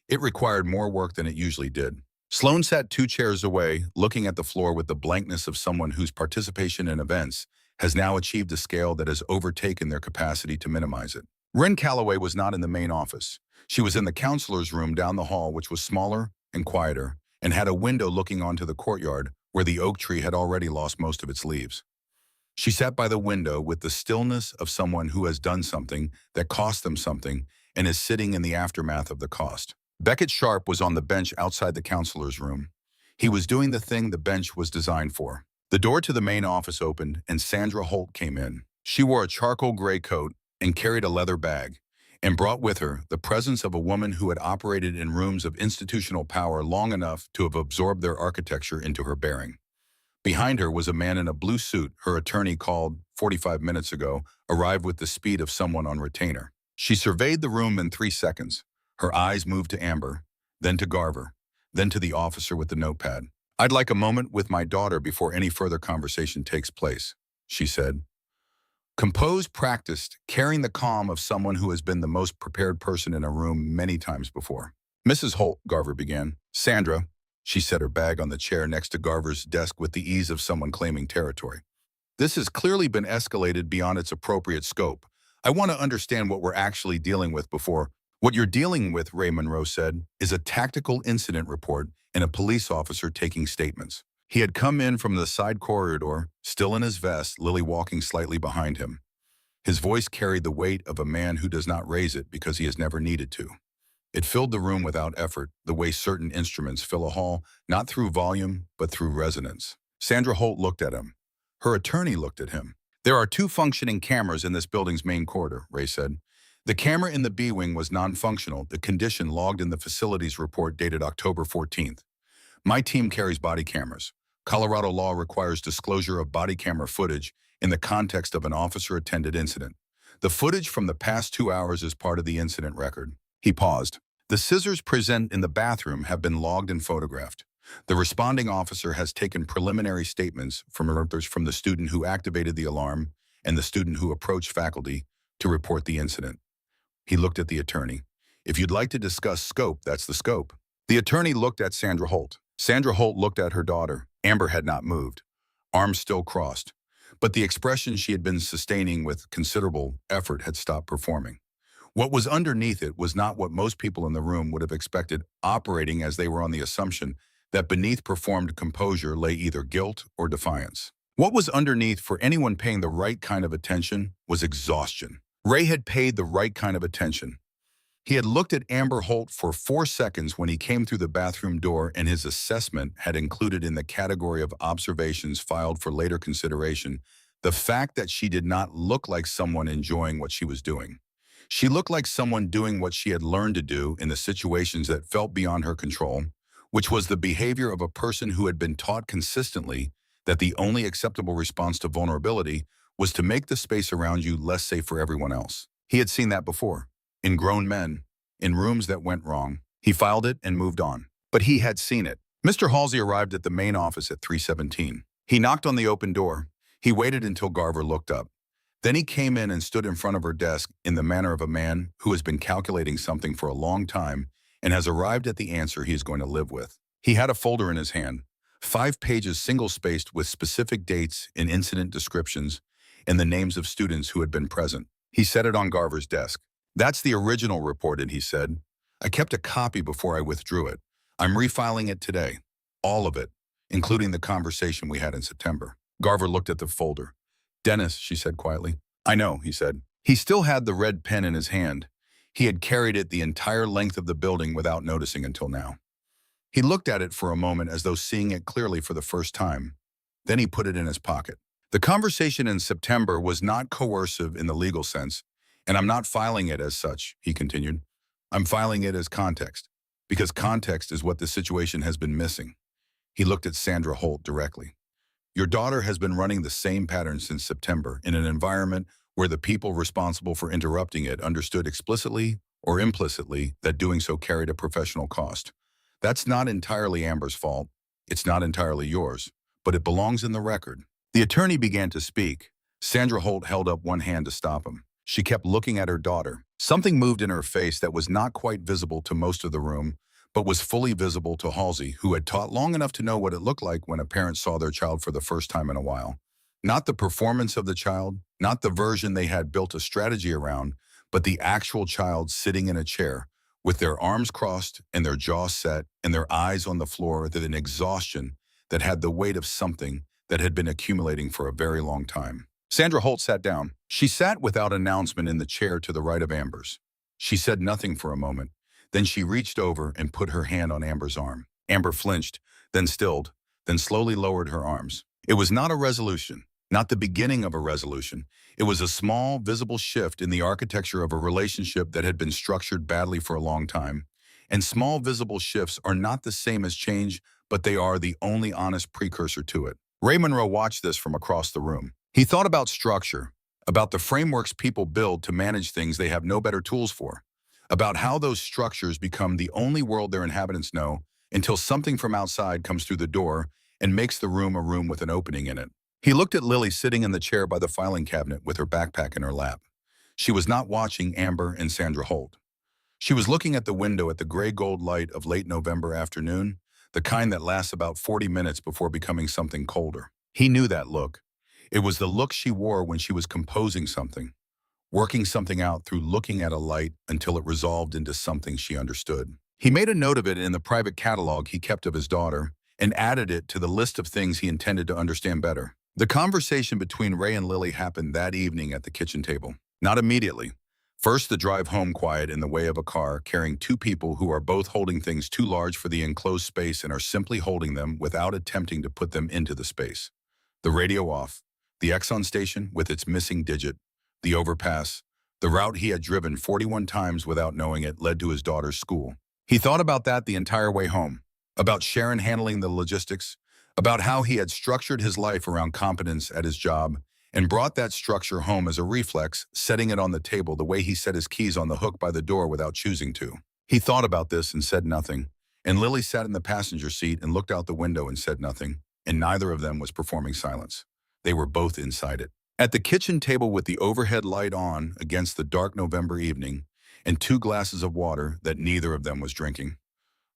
It required more work than it usually did. Sloan sat 2 chairs away, looking at the floor with the blankness of someone whose participation in events has now achieved a scale that has overtaken their capacity to minimize it. Wren Calloway was not in the main office. She was in the counselor's room down the hall, which was smaller and quieter, and had a window looking onto the courtyard where the oak tree had already lost most of its leaves. She sat by the window with the stillness of someone who has done something that cost them something and is sitting in the aftermath of the cost. Beckett Sharp was on the bench outside the counselor's room. He was doing the thing the bench was designed for. The door to the main office opened and Sandra Holt came in. She wore a charcoal gray coat and carried a leather bag, and brought with her the presence of a woman who had operated in rooms of institutional power long enough to have absorbed their architecture into her bearing. Behind her was a man in a blue suit her attorney called 45 minutes ago, arrived with the speed of someone on retainer. She surveyed the room in 3 seconds. Her eyes moved to Amber, then to Garver, then to the officer with the notepad. "I'd like a moment with my daughter before any further conversation takes place," she said. Composed, practiced, carrying the calm of someone who has been the most prepared person in a room many times before. "Mrs. Holt," Garver began. "Sandra," she set her bag on the chair next to Garver's desk with the ease of someone claiming territory. "This has clearly been escalated beyond its appropriate scope. I want to understand what we're actually dealing with before." "What you're dealing with," Ray Monroe said, "is a tactical incident report and a police officer taking statements." He had come in from the side corridor, still in his vest, Lily walking slightly behind him. His voice carried the weight of a man who does not raise it because he has never needed to. It filled the room without effort, the way certain instruments fill a hall, not through volume, but through resonance. Sandra Holt looked at him. Her attorney looked at him. "There are 2 functioning cameras in this building's main corridor," Ray said. "The camera in the B wing was non-functional, the condition logged in the facilities report dated October 14th. My team carries body cameras. Colorado law requires disclosure of body camera footage in the context of an officer-attended incident. The footage from the past 2 hours is part of the incident record." He paused. "The scissors present in the bathroom have been logged and photographed. The responding officer has taken preliminary statements from the student who activated the alarm and the student who approached faculty to report the incident." He looked at the attorney. "If you'd like to discuss scope, that's the scope." The attorney looked at Sandra Holt. Sandra Holt looked at her daughter. Amber had not moved, arms still crossed, but the expression she had been sustaining with considerable effort had stopped performing. What was underneath it was not what most people in the room would have expected, operating as they were on the assumption that beneath performed composure lay either guilt or defiance. What was underneath for anyone paying the right kind of attention was exhaustion. Ray had paid the right kind of attention. He had looked at Amber Holt for 4 seconds when he came through the bathroom door, and his assessment had included in the category of observations filed for later consideration the fact that she did not look like someone enjoying what she was doing. She looked like someone doing what she had learned to do in the situations that felt beyond her control, which was the behavior of a person who had been taught consistently that the only acceptable response to vulnerability was to make the space around you less safe for everyone else. He had seen that before. In grown men, in rooms that went wrong. He filed it and moved on. But he had seen it. Mr. Halsey arrived at the main office at 3:17. He knocked on the open door. He waited until Garver looked up. Then he came in and stood in front of her desk in the manner of a man who has been calculating something for a long time and has arrived at the answer he is going to live with. He had a folder in his hand, 5 pages single-spaced with specific dates and incident descriptions and the names of students who had been present. He set it on Garver's desk. "That's the original report," he said. "I kept a copy before I withdrew it. I'm refiling it today. All of it, including the conversation we had in September." Garver looked at the folder. "Dennis," she said quietly. "I know," he said. He still had the red pen in his hand. He had carried it the entire length of the building without noticing until now. He looked at it for a moment as though seeing it clearly for the first time. Then he put it in his pocket. "The conversation in September was not coercive in the legal sense, and I'm not filing it as such," he continued. "I'm filing it as context, because context is what the situation has been missing." He looked at Sandra Holt directly. "Your daughter has been running the same pattern since September in an environment where the people responsible for interrupting it understood explicitly or implicitly that doing so carried a professional cost. That's not entirely Amber's fault. It's not entirely yours, but it belongs in the record." The attorney began to speak. Sandra Holt held up one hand to stop him. She kept looking at her daughter. Something moved in her face that was not quite visible to most of the room, but was fully visible to Halsey, who had taught long enough to know what it looked like when a parent saw their child for the first time in a while. Not the performance of the child, not the version they had built a strategy around, but the actual child sitting in a chair, with their arms crossed and their jaws set and their eyes on the floor with an exhaustion that had the weight of something that had been accumulating for a very long time. Sandra Holt sat down. She sat without announcement in the chair to the right of Amber's. She said nothing for a moment. Then she reached over and put her hand on Amber's arm. Amber flinched, then stilled, then slowly lowered her arms. It was not a resolution, not the beginning of a resolution. It was a small, visible shift in the architecture of a relationship that had been structured badly for a long time. And small, visible shifts are not the same as change, but they are the only honest precursor to it. Ray Monroe watched this from across the room. He thought about structure, about the frameworks people build to manage things they have no better tools for, about how those structures become the only world their inhabitants know until something from outside comes through the door and makes the room a room with an opening in it. He looked at Lily sitting in the chair by the filing cabinet with her backpack in her lap. She was not watching Amber and Sandra Holt. She was looking at the window at the gray-gold light of late November afternoon, the kind that lasts about 40 minutes before becoming something colder. He knew that look. It was the look she wore when she was composing something, working something out through looking at a light until it resolved into something she understood. He made a note of it in the private catalog he kept of his daughter and added it to the list of things he intended to understand better. The conversation between Ray and Lily happened that evening at the kitchen table. Not immediately. First, the drive home quiet in the way of a car carrying two people who are both holding things too large for the enclosed space and are simply holding them without attempting to put them into the space. The radio off, the Exxon station with its missing digit, the overpass, the route he had driven 41 times without knowing it led to his daughter's school. He thought about that the entire way home, about Sharon handling the logistics, about how he had structured his life around competence at his job and brought that structure home as a reflex, setting it on the table the way he set his keys on the hook by the door without choosing to. He thought about this and said nothing, and Lily sat in the passenger seat and looked out the window and said nothing, and neither of them was performing silence. They were both inside it. At the kitchen table with the overhead light on against the dark November evening and two glasses of water that neither of them was drinking,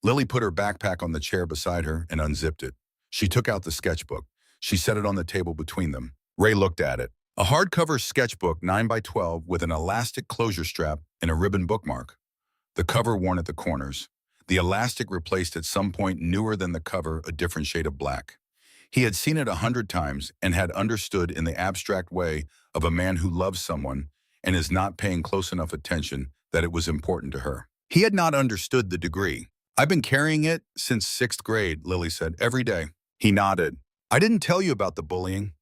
Lily put her backpack on the chair beside her and unzipped it. She took out the sketchbook. She set it on the table between them. Ray looked at it. A hardcover sketchbook 9 by 12 with an elastic closure strap and a ribbon bookmark. The cover worn at the corners. The elastic replaced at some point newer than the cover a different shade of black. He had seen it 100 times and had understood in the abstract way of a man who loves someone and is not paying close enough attention that it was important to her. He had not understood the degree. "I've been carrying it since 6th grade, Lily said, every day. He nodded. "I didn't tell you about the bullying."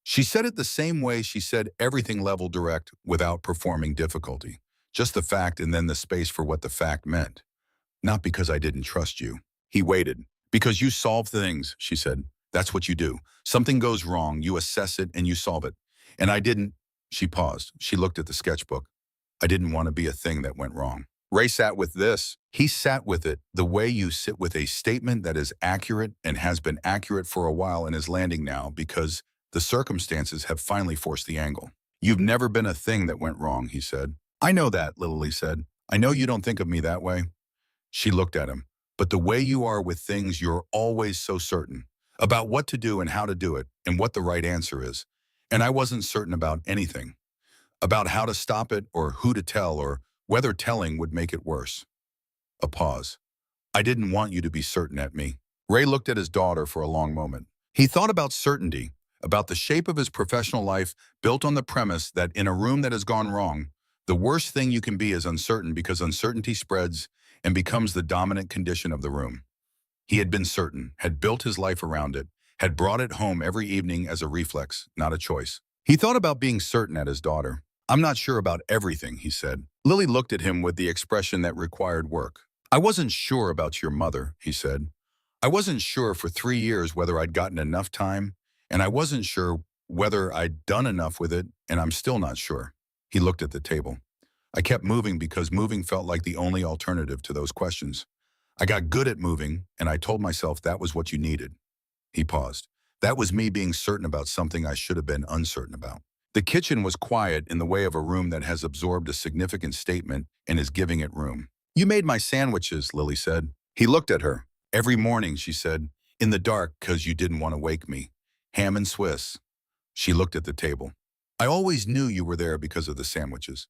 She said it the same way she said everything level direct without performing difficulty. Just the fact and then the space for what the fact meant. "Not because I didn't trust you." He waited. "Because you solve things," she said. "That's what you do. Something goes wrong, you assess it, and you solve it. And I didn't." She paused. She looked at the sketchbook. "I didn't want to be a thing that went wrong." Ray sat with this. He sat with it the way you sit with a statement that is accurate and has been accurate for a while and is landing now because the circumstances have finally forced the angle. "You've never been a thing that went wrong," he said. "I know that," Lily said. "I know you don't think of me that way." She looked at him. "But the way you are with things, you're always so certain about what to do and how to do it and what the right answer is. And I wasn't certain about anything, about how to stop it or who to tell or whether telling would make it worse." A pause. "I didn't want you to be certain at me." Ray looked at his daughter for a long moment. He thought about certainty, about the shape of his professional life built on the premise that in a room that has gone wrong, the worst thing you can be is uncertain because uncertainty spreads and becomes the dominant condition of the room. He had been certain, had built his life around it, had brought it home every evening as a reflex, not a choice. He thought about being certain at his daughter. "I'm not sure about everything," he said. Lily looked at him with the expression that required work. "I wasn't sure about your mother," he said. "I wasn't sure for 3 years whether I'd gotten enough time, and I wasn't sure whether I'd done enough with it, and I'm still not sure." He looked at the table. "I kept moving because moving felt like the only alternative to those questions. I got good at moving, and I told myself that was what you needed." He paused. "That was me being certain about something I should have been uncertain about." The kitchen was quiet in the way of a room that has absorbed a significant statement and is giving it room. "You made my sandwiches," Lily said. He looked at her. Every morning, she said, in the dark, 'cause you didn't want to wake me. Ham and Swiss. She looked at the table. I always knew you were there because of the sandwiches.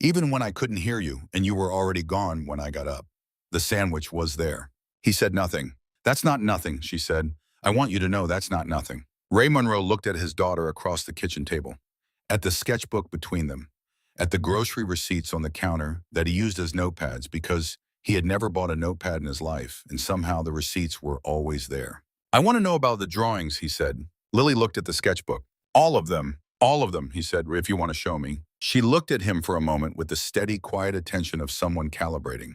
Even when I couldn't hear you and you were already gone when I got up. The sandwich was there. He said nothing. That's not nothing, she said. I want you to know that's not nothing. Ray Monroe looked at his daughter across the kitchen table, at the sketchbook between them, at the grocery receipts on the counter that he used as notepads because he had never bought a notepad in his life, and somehow the receipts were always there. I want to know about the drawings, he said. Lily looked at the sketchbook. All of them, he said, if you want to show me. She looked at him for a moment with the steady, quiet attention of someone calibrating.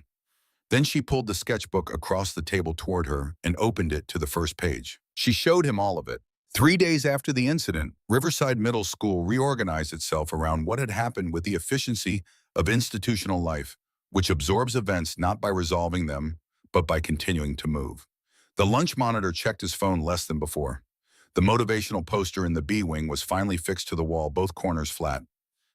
Then she pulled the sketchbook across the table toward her and opened it to the first page. She showed him all of it. 3 days after the incident, Riverside Middle School reorganized itself around what had happened with the efficiency of institutional life, which absorbs events not by resolving them, but by continuing to move. The lunch monitor checked his phone less than before. The motivational poster in the B wing was finally fixed to the wall, both corners flat.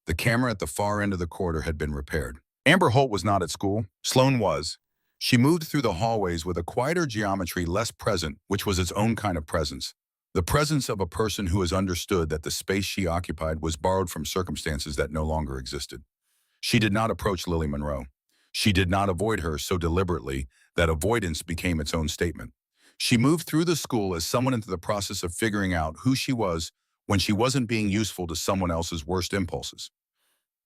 The camera at the far end of the corridor had been repaired. Amber Holt was not at school. Sloan was. She moved through the hallways with a quieter geometry, less present, which was its own kind of presence. The presence of a person who has understood that the space she occupied was borrowed from circumstances that no longer existed. She did not approach Lily Monroe. She did not avoid her so deliberately that avoidance became its own statement. She moved through the school as someone into the process of figuring out who she was when she wasn't being useful to someone else's worst impulses.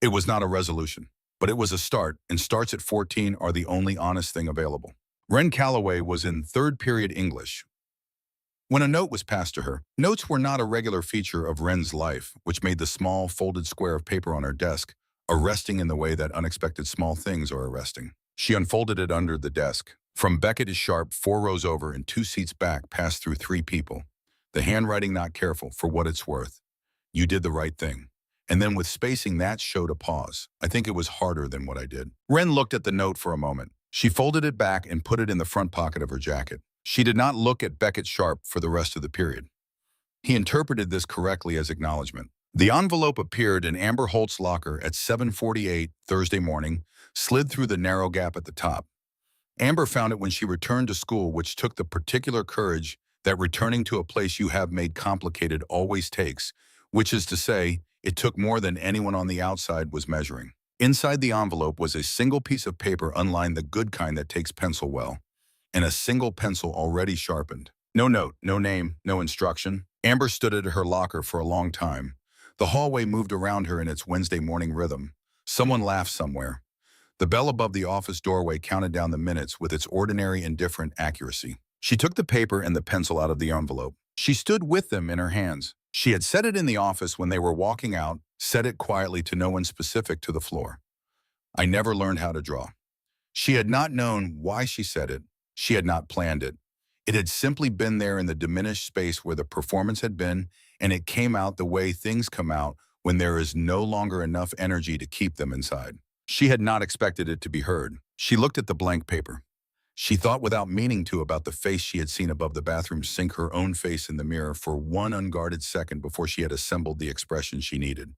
It was not a resolution, but it was a start, and starts at 14 are the only honest thing available. Wren Calloway was in third period English when a note was passed to her. Notes were not a regular feature of Wren's life, which made the small, folded square of paper on her desk arresting in the way that unexpected small things are arresting. She unfolded it under the desk. From Beckett to Sharp, 4 rows over and 2 seats back, passed through 3 people. The handwriting not careful, for what it's worth. You did the right thing. And then with spacing that showed a pause. I think it was harder than what I did. Wren looked at the note for a moment. She folded it back and put it in the front pocket of her jacket. She did not look at Beckett Sharp for the rest of the period. He interpreted this correctly as acknowledgement. The envelope appeared in Amber Holt's locker at 7:48 Thursday morning, slid through the narrow gap at the top. Amber found it when she returned to school, which took the particular courage that returning to a place you have made complicated always takes, which is to say, it took more than anyone on the outside was measuring. Inside the envelope was a single piece of paper unlined, the good kind that takes pencil well, and a single pencil already sharpened. No note, no name, no instruction. Amber stood at her locker for a long time. The hallway moved around her in its Wednesday morning rhythm. Someone laughed somewhere. The bell above the office doorway counted down the minutes with its ordinary indifferent accuracy. She took the paper and the pencil out of the envelope. She stood with them in her hands. She had set it in the office when they were walking out, set it quietly to no one specific to the floor. I never learned how to draw. She had not known why she said it. She had not planned it. It had simply been there in the diminished space where the performance had been, and it came out the way things come out when there is no longer enough energy to keep them inside. She had not expected it to be heard. She looked at the blank paper. She thought without meaning to about the face she had seen above the bathroom sink, her own face in the mirror for one unguarded second before she had assembled the expression she needed.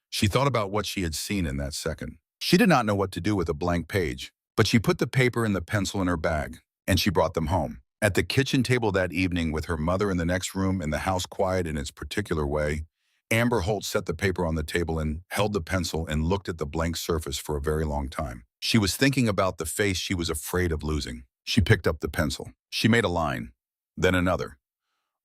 She thought about what she had seen in that second. She did not know what to do with a blank page, but she put the paper and the pencil in her bag, and she brought them home. At the kitchen table that evening with her mother in the next room and the house quiet in its particular way, Amber Holt set the paper on the table and held the pencil and looked at the blank surface for a very long time. She was thinking about the face she was afraid of losing. She picked up the pencil. She made a line, then another.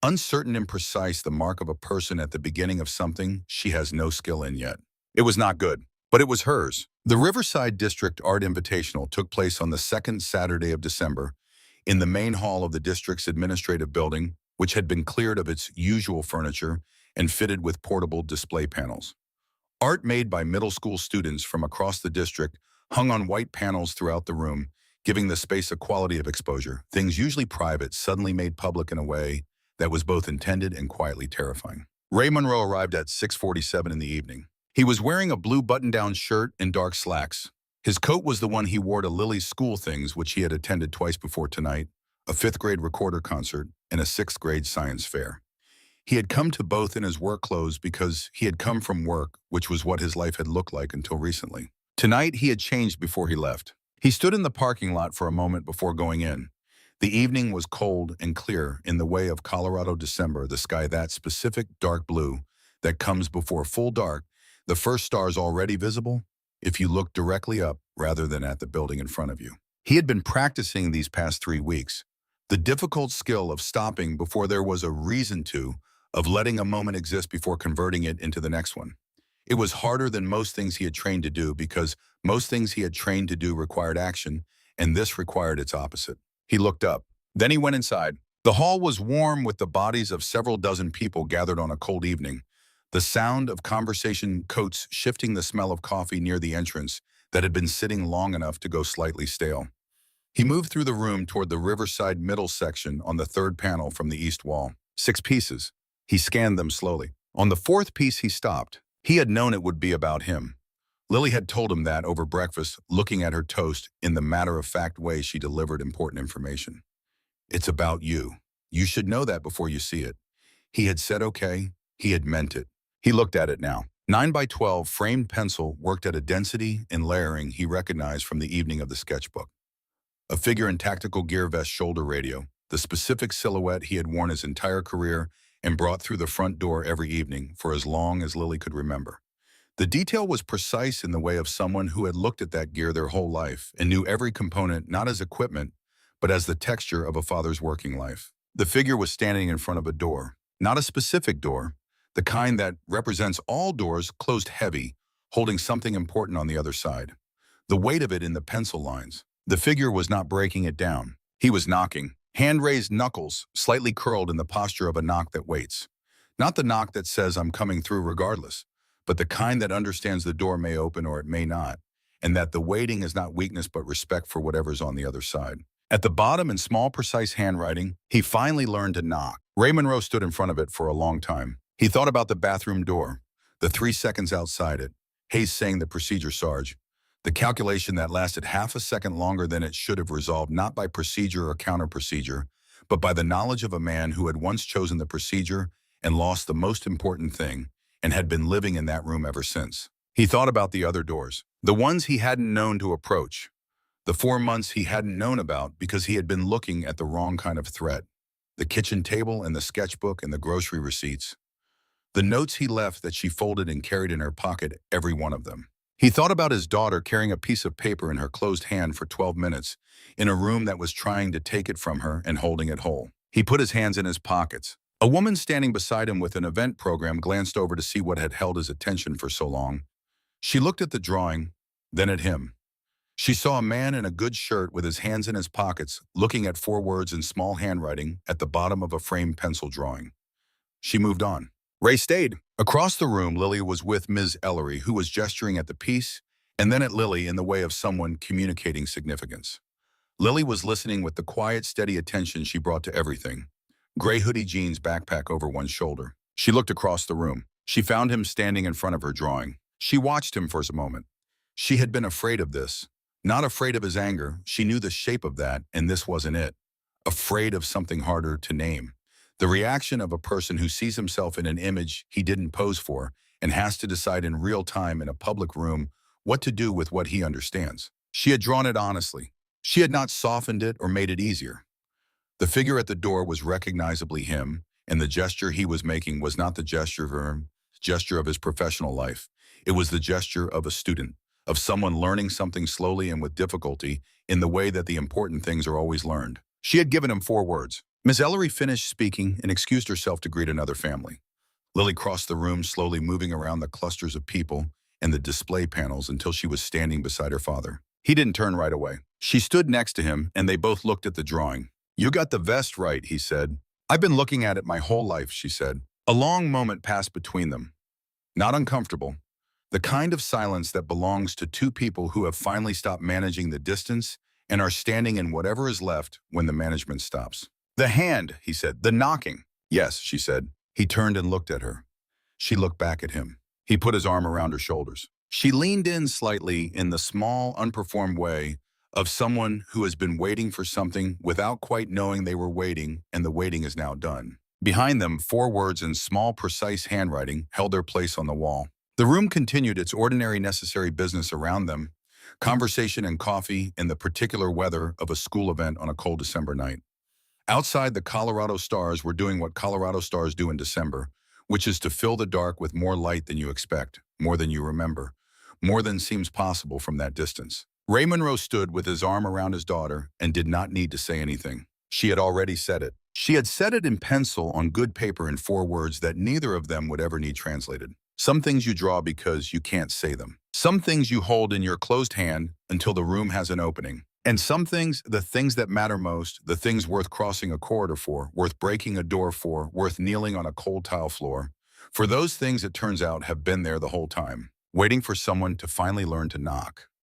Uncertain and precise, the mark of a person at the beginning of something she has no skill in yet. It was not good, but it was hers. The Riverside District Art Invitational took place on the second Saturday of December in the main hall of the district's administrative building, which had been cleared of its usual furniture and fitted with portable display panels. Art made by middle school students from across the district hung on white panels throughout the room, giving the space a quality of exposure, things usually private suddenly made public in a way that was both intended and quietly terrifying. Ray Monroe arrived at 6:47 in the evening. He was wearing a blue button-down shirt and dark slacks. His coat was the one he wore to Lily's school things, which he had attended twice before tonight, a 5th grade recorder concert and a 6th grade science fair. He had come to both in his work clothes because he had come from work, which was what his life had looked like until recently. Tonight, he had changed before he left. He stood in the parking lot for a moment before going in. The evening was cold and clear in the way of Colorado December, the sky that specific dark blue that comes before full dark, the first stars already visible if you look directly up rather than at the building in front of you. He had been practicing these past 3 weeks. The difficult skill of stopping before there was a reason to, of letting a moment exist before converting it into the next one. It was harder than most things he had trained to do because most things he had trained to do required action, and this required its opposite. He looked up. Then he went inside. The hall was warm with the bodies of several dozen people gathered on a cold evening. The sound of conversation coats shifting the smell of coffee near the entrance that had been sitting long enough to go slightly stale. He moved through the room toward the riverside middle section on the third panel from the east wall. 6 pieces. He scanned them slowly. On the 4th piece he stopped. He had known it would be about him. Lily had told him that over breakfast, looking at her toast in the matter-of-fact way she delivered important information. It's about you. You should know that before you see it. He had said okay. He had meant it. He looked at it now. 9 by 12 framed pencil worked at a density and layering he recognized from the evening of the sketchbook. A figure in tactical gear vest shoulder radio, the specific silhouette he had worn his entire career and brought through the front door every evening for as long as Lily could remember. The detail was precise in the way of someone who had looked at that gear their whole life and knew every component not as equipment, but as the texture of a father's working life. The figure was standing in front of a door, not a specific door, the kind that represents all doors closed heavy, holding something important on the other side. The weight of it in the pencil lines. The figure was not breaking it down. He was knocking, hand-raised knuckles slightly curled in the posture of a knock that waits. Not the knock that says I'm coming through regardless, but the kind that understands the door may open or it may not, and that the waiting is not weakness but respect for whatever's on the other side. At the bottom in small, precise handwriting, he finally learned to knock. Ray Monroe stood in front of it for a long time. He thought about the bathroom door, the 3 seconds outside it, Hayes saying the procedure, Sarge, the calculation that lasted half a second longer than it should have resolved not by procedure or counter-procedure, but by the knowledge of a man who had once chosen the procedure and lost the most important thing, and had been living in that room ever since. He thought about the other doors, the ones he hadn't known to approach, the 4 months he hadn't known about because he had been looking at the wrong kind of threat, the kitchen table and the sketchbook and the grocery receipts, the notes he left that she folded and carried in her pocket, every one of them. He thought about his daughter carrying a piece of paper in her closed hand for 12 minutes in a room that was trying to take it from her and holding it whole. He put his hands in his pockets. A woman standing beside him with an event program glanced over to see what had held his attention for so long. She looked at the drawing, then at him. She saw a man in a good shirt with his hands in his pockets, looking at 4 words in small handwriting at the bottom of a framed pencil drawing. She moved on. Ray stayed. Across the room, Lily was with Ms. Ellery, who was gesturing at the piece, and then at Lily in the way of someone communicating significance. Lily was listening with the quiet, steady attention she brought to everything. Gray hoodie jeans, backpack over one shoulder. She looked across the room. She found him standing in front of her drawing. She watched him for a moment. She had been afraid of this. Not afraid of his anger. She knew the shape of that, and this wasn't it. Afraid of something harder to name. The reaction of a person who sees himself in an image he didn't pose for and has to decide in real time in a public room what to do with what he understands. She had drawn it honestly. She had not softened it or made it easier. The figure at the door was recognizably him, and the gesture he was making was not the gesture of his professional life. It was the gesture of a student, of someone learning something slowly and with difficulty in the way that the important things are always learned. She had given him 4 words. Ms. Ellery finished speaking and excused herself to greet another family. Lily crossed the room, slowly moving around the clusters of people and the display panels until she was standing beside her father. He didn't turn right away. She stood next to him, and they both looked at the drawing. "You got the vest right," he said. "I've been looking at it my whole life," she said. A long moment passed between them. Not uncomfortable. The kind of silence that belongs to 2 people who have finally stopped managing the distance and are standing in whatever is left when the management stops. "The hand," he said. "The knocking." "Yes," she said. He turned and looked at her. She looked back at him. He put his arm around her shoulders. She leaned in slightly in the small, unperformed way of someone who has been waiting for something without quite knowing they were waiting, and the waiting is now done. Behind them, 4 words in small, precise handwriting held their place on the wall. The room continued its ordinary, necessary business around them, conversation and coffee in the particular weather of a school event on a cold December night. Outside, the Colorado stars were doing what Colorado stars do in December, which is to fill the dark with more light than you expect, more than you remember, more than seems possible from that distance. Ray Monroe stood with his arm around his daughter and did not need to say anything. She had already said it. She had said it in pencil on good paper in 4 words that neither of them would ever need translated. Some things you draw because you can't say them. Some things you hold in your closed hand until the room has an opening. And some things, the things that matter most, the things worth crossing a corridor for, worth breaking a door for, worth kneeling on a cold tile floor, for those things, it turns out, have been there the whole time, waiting for someone to finally learn to knock.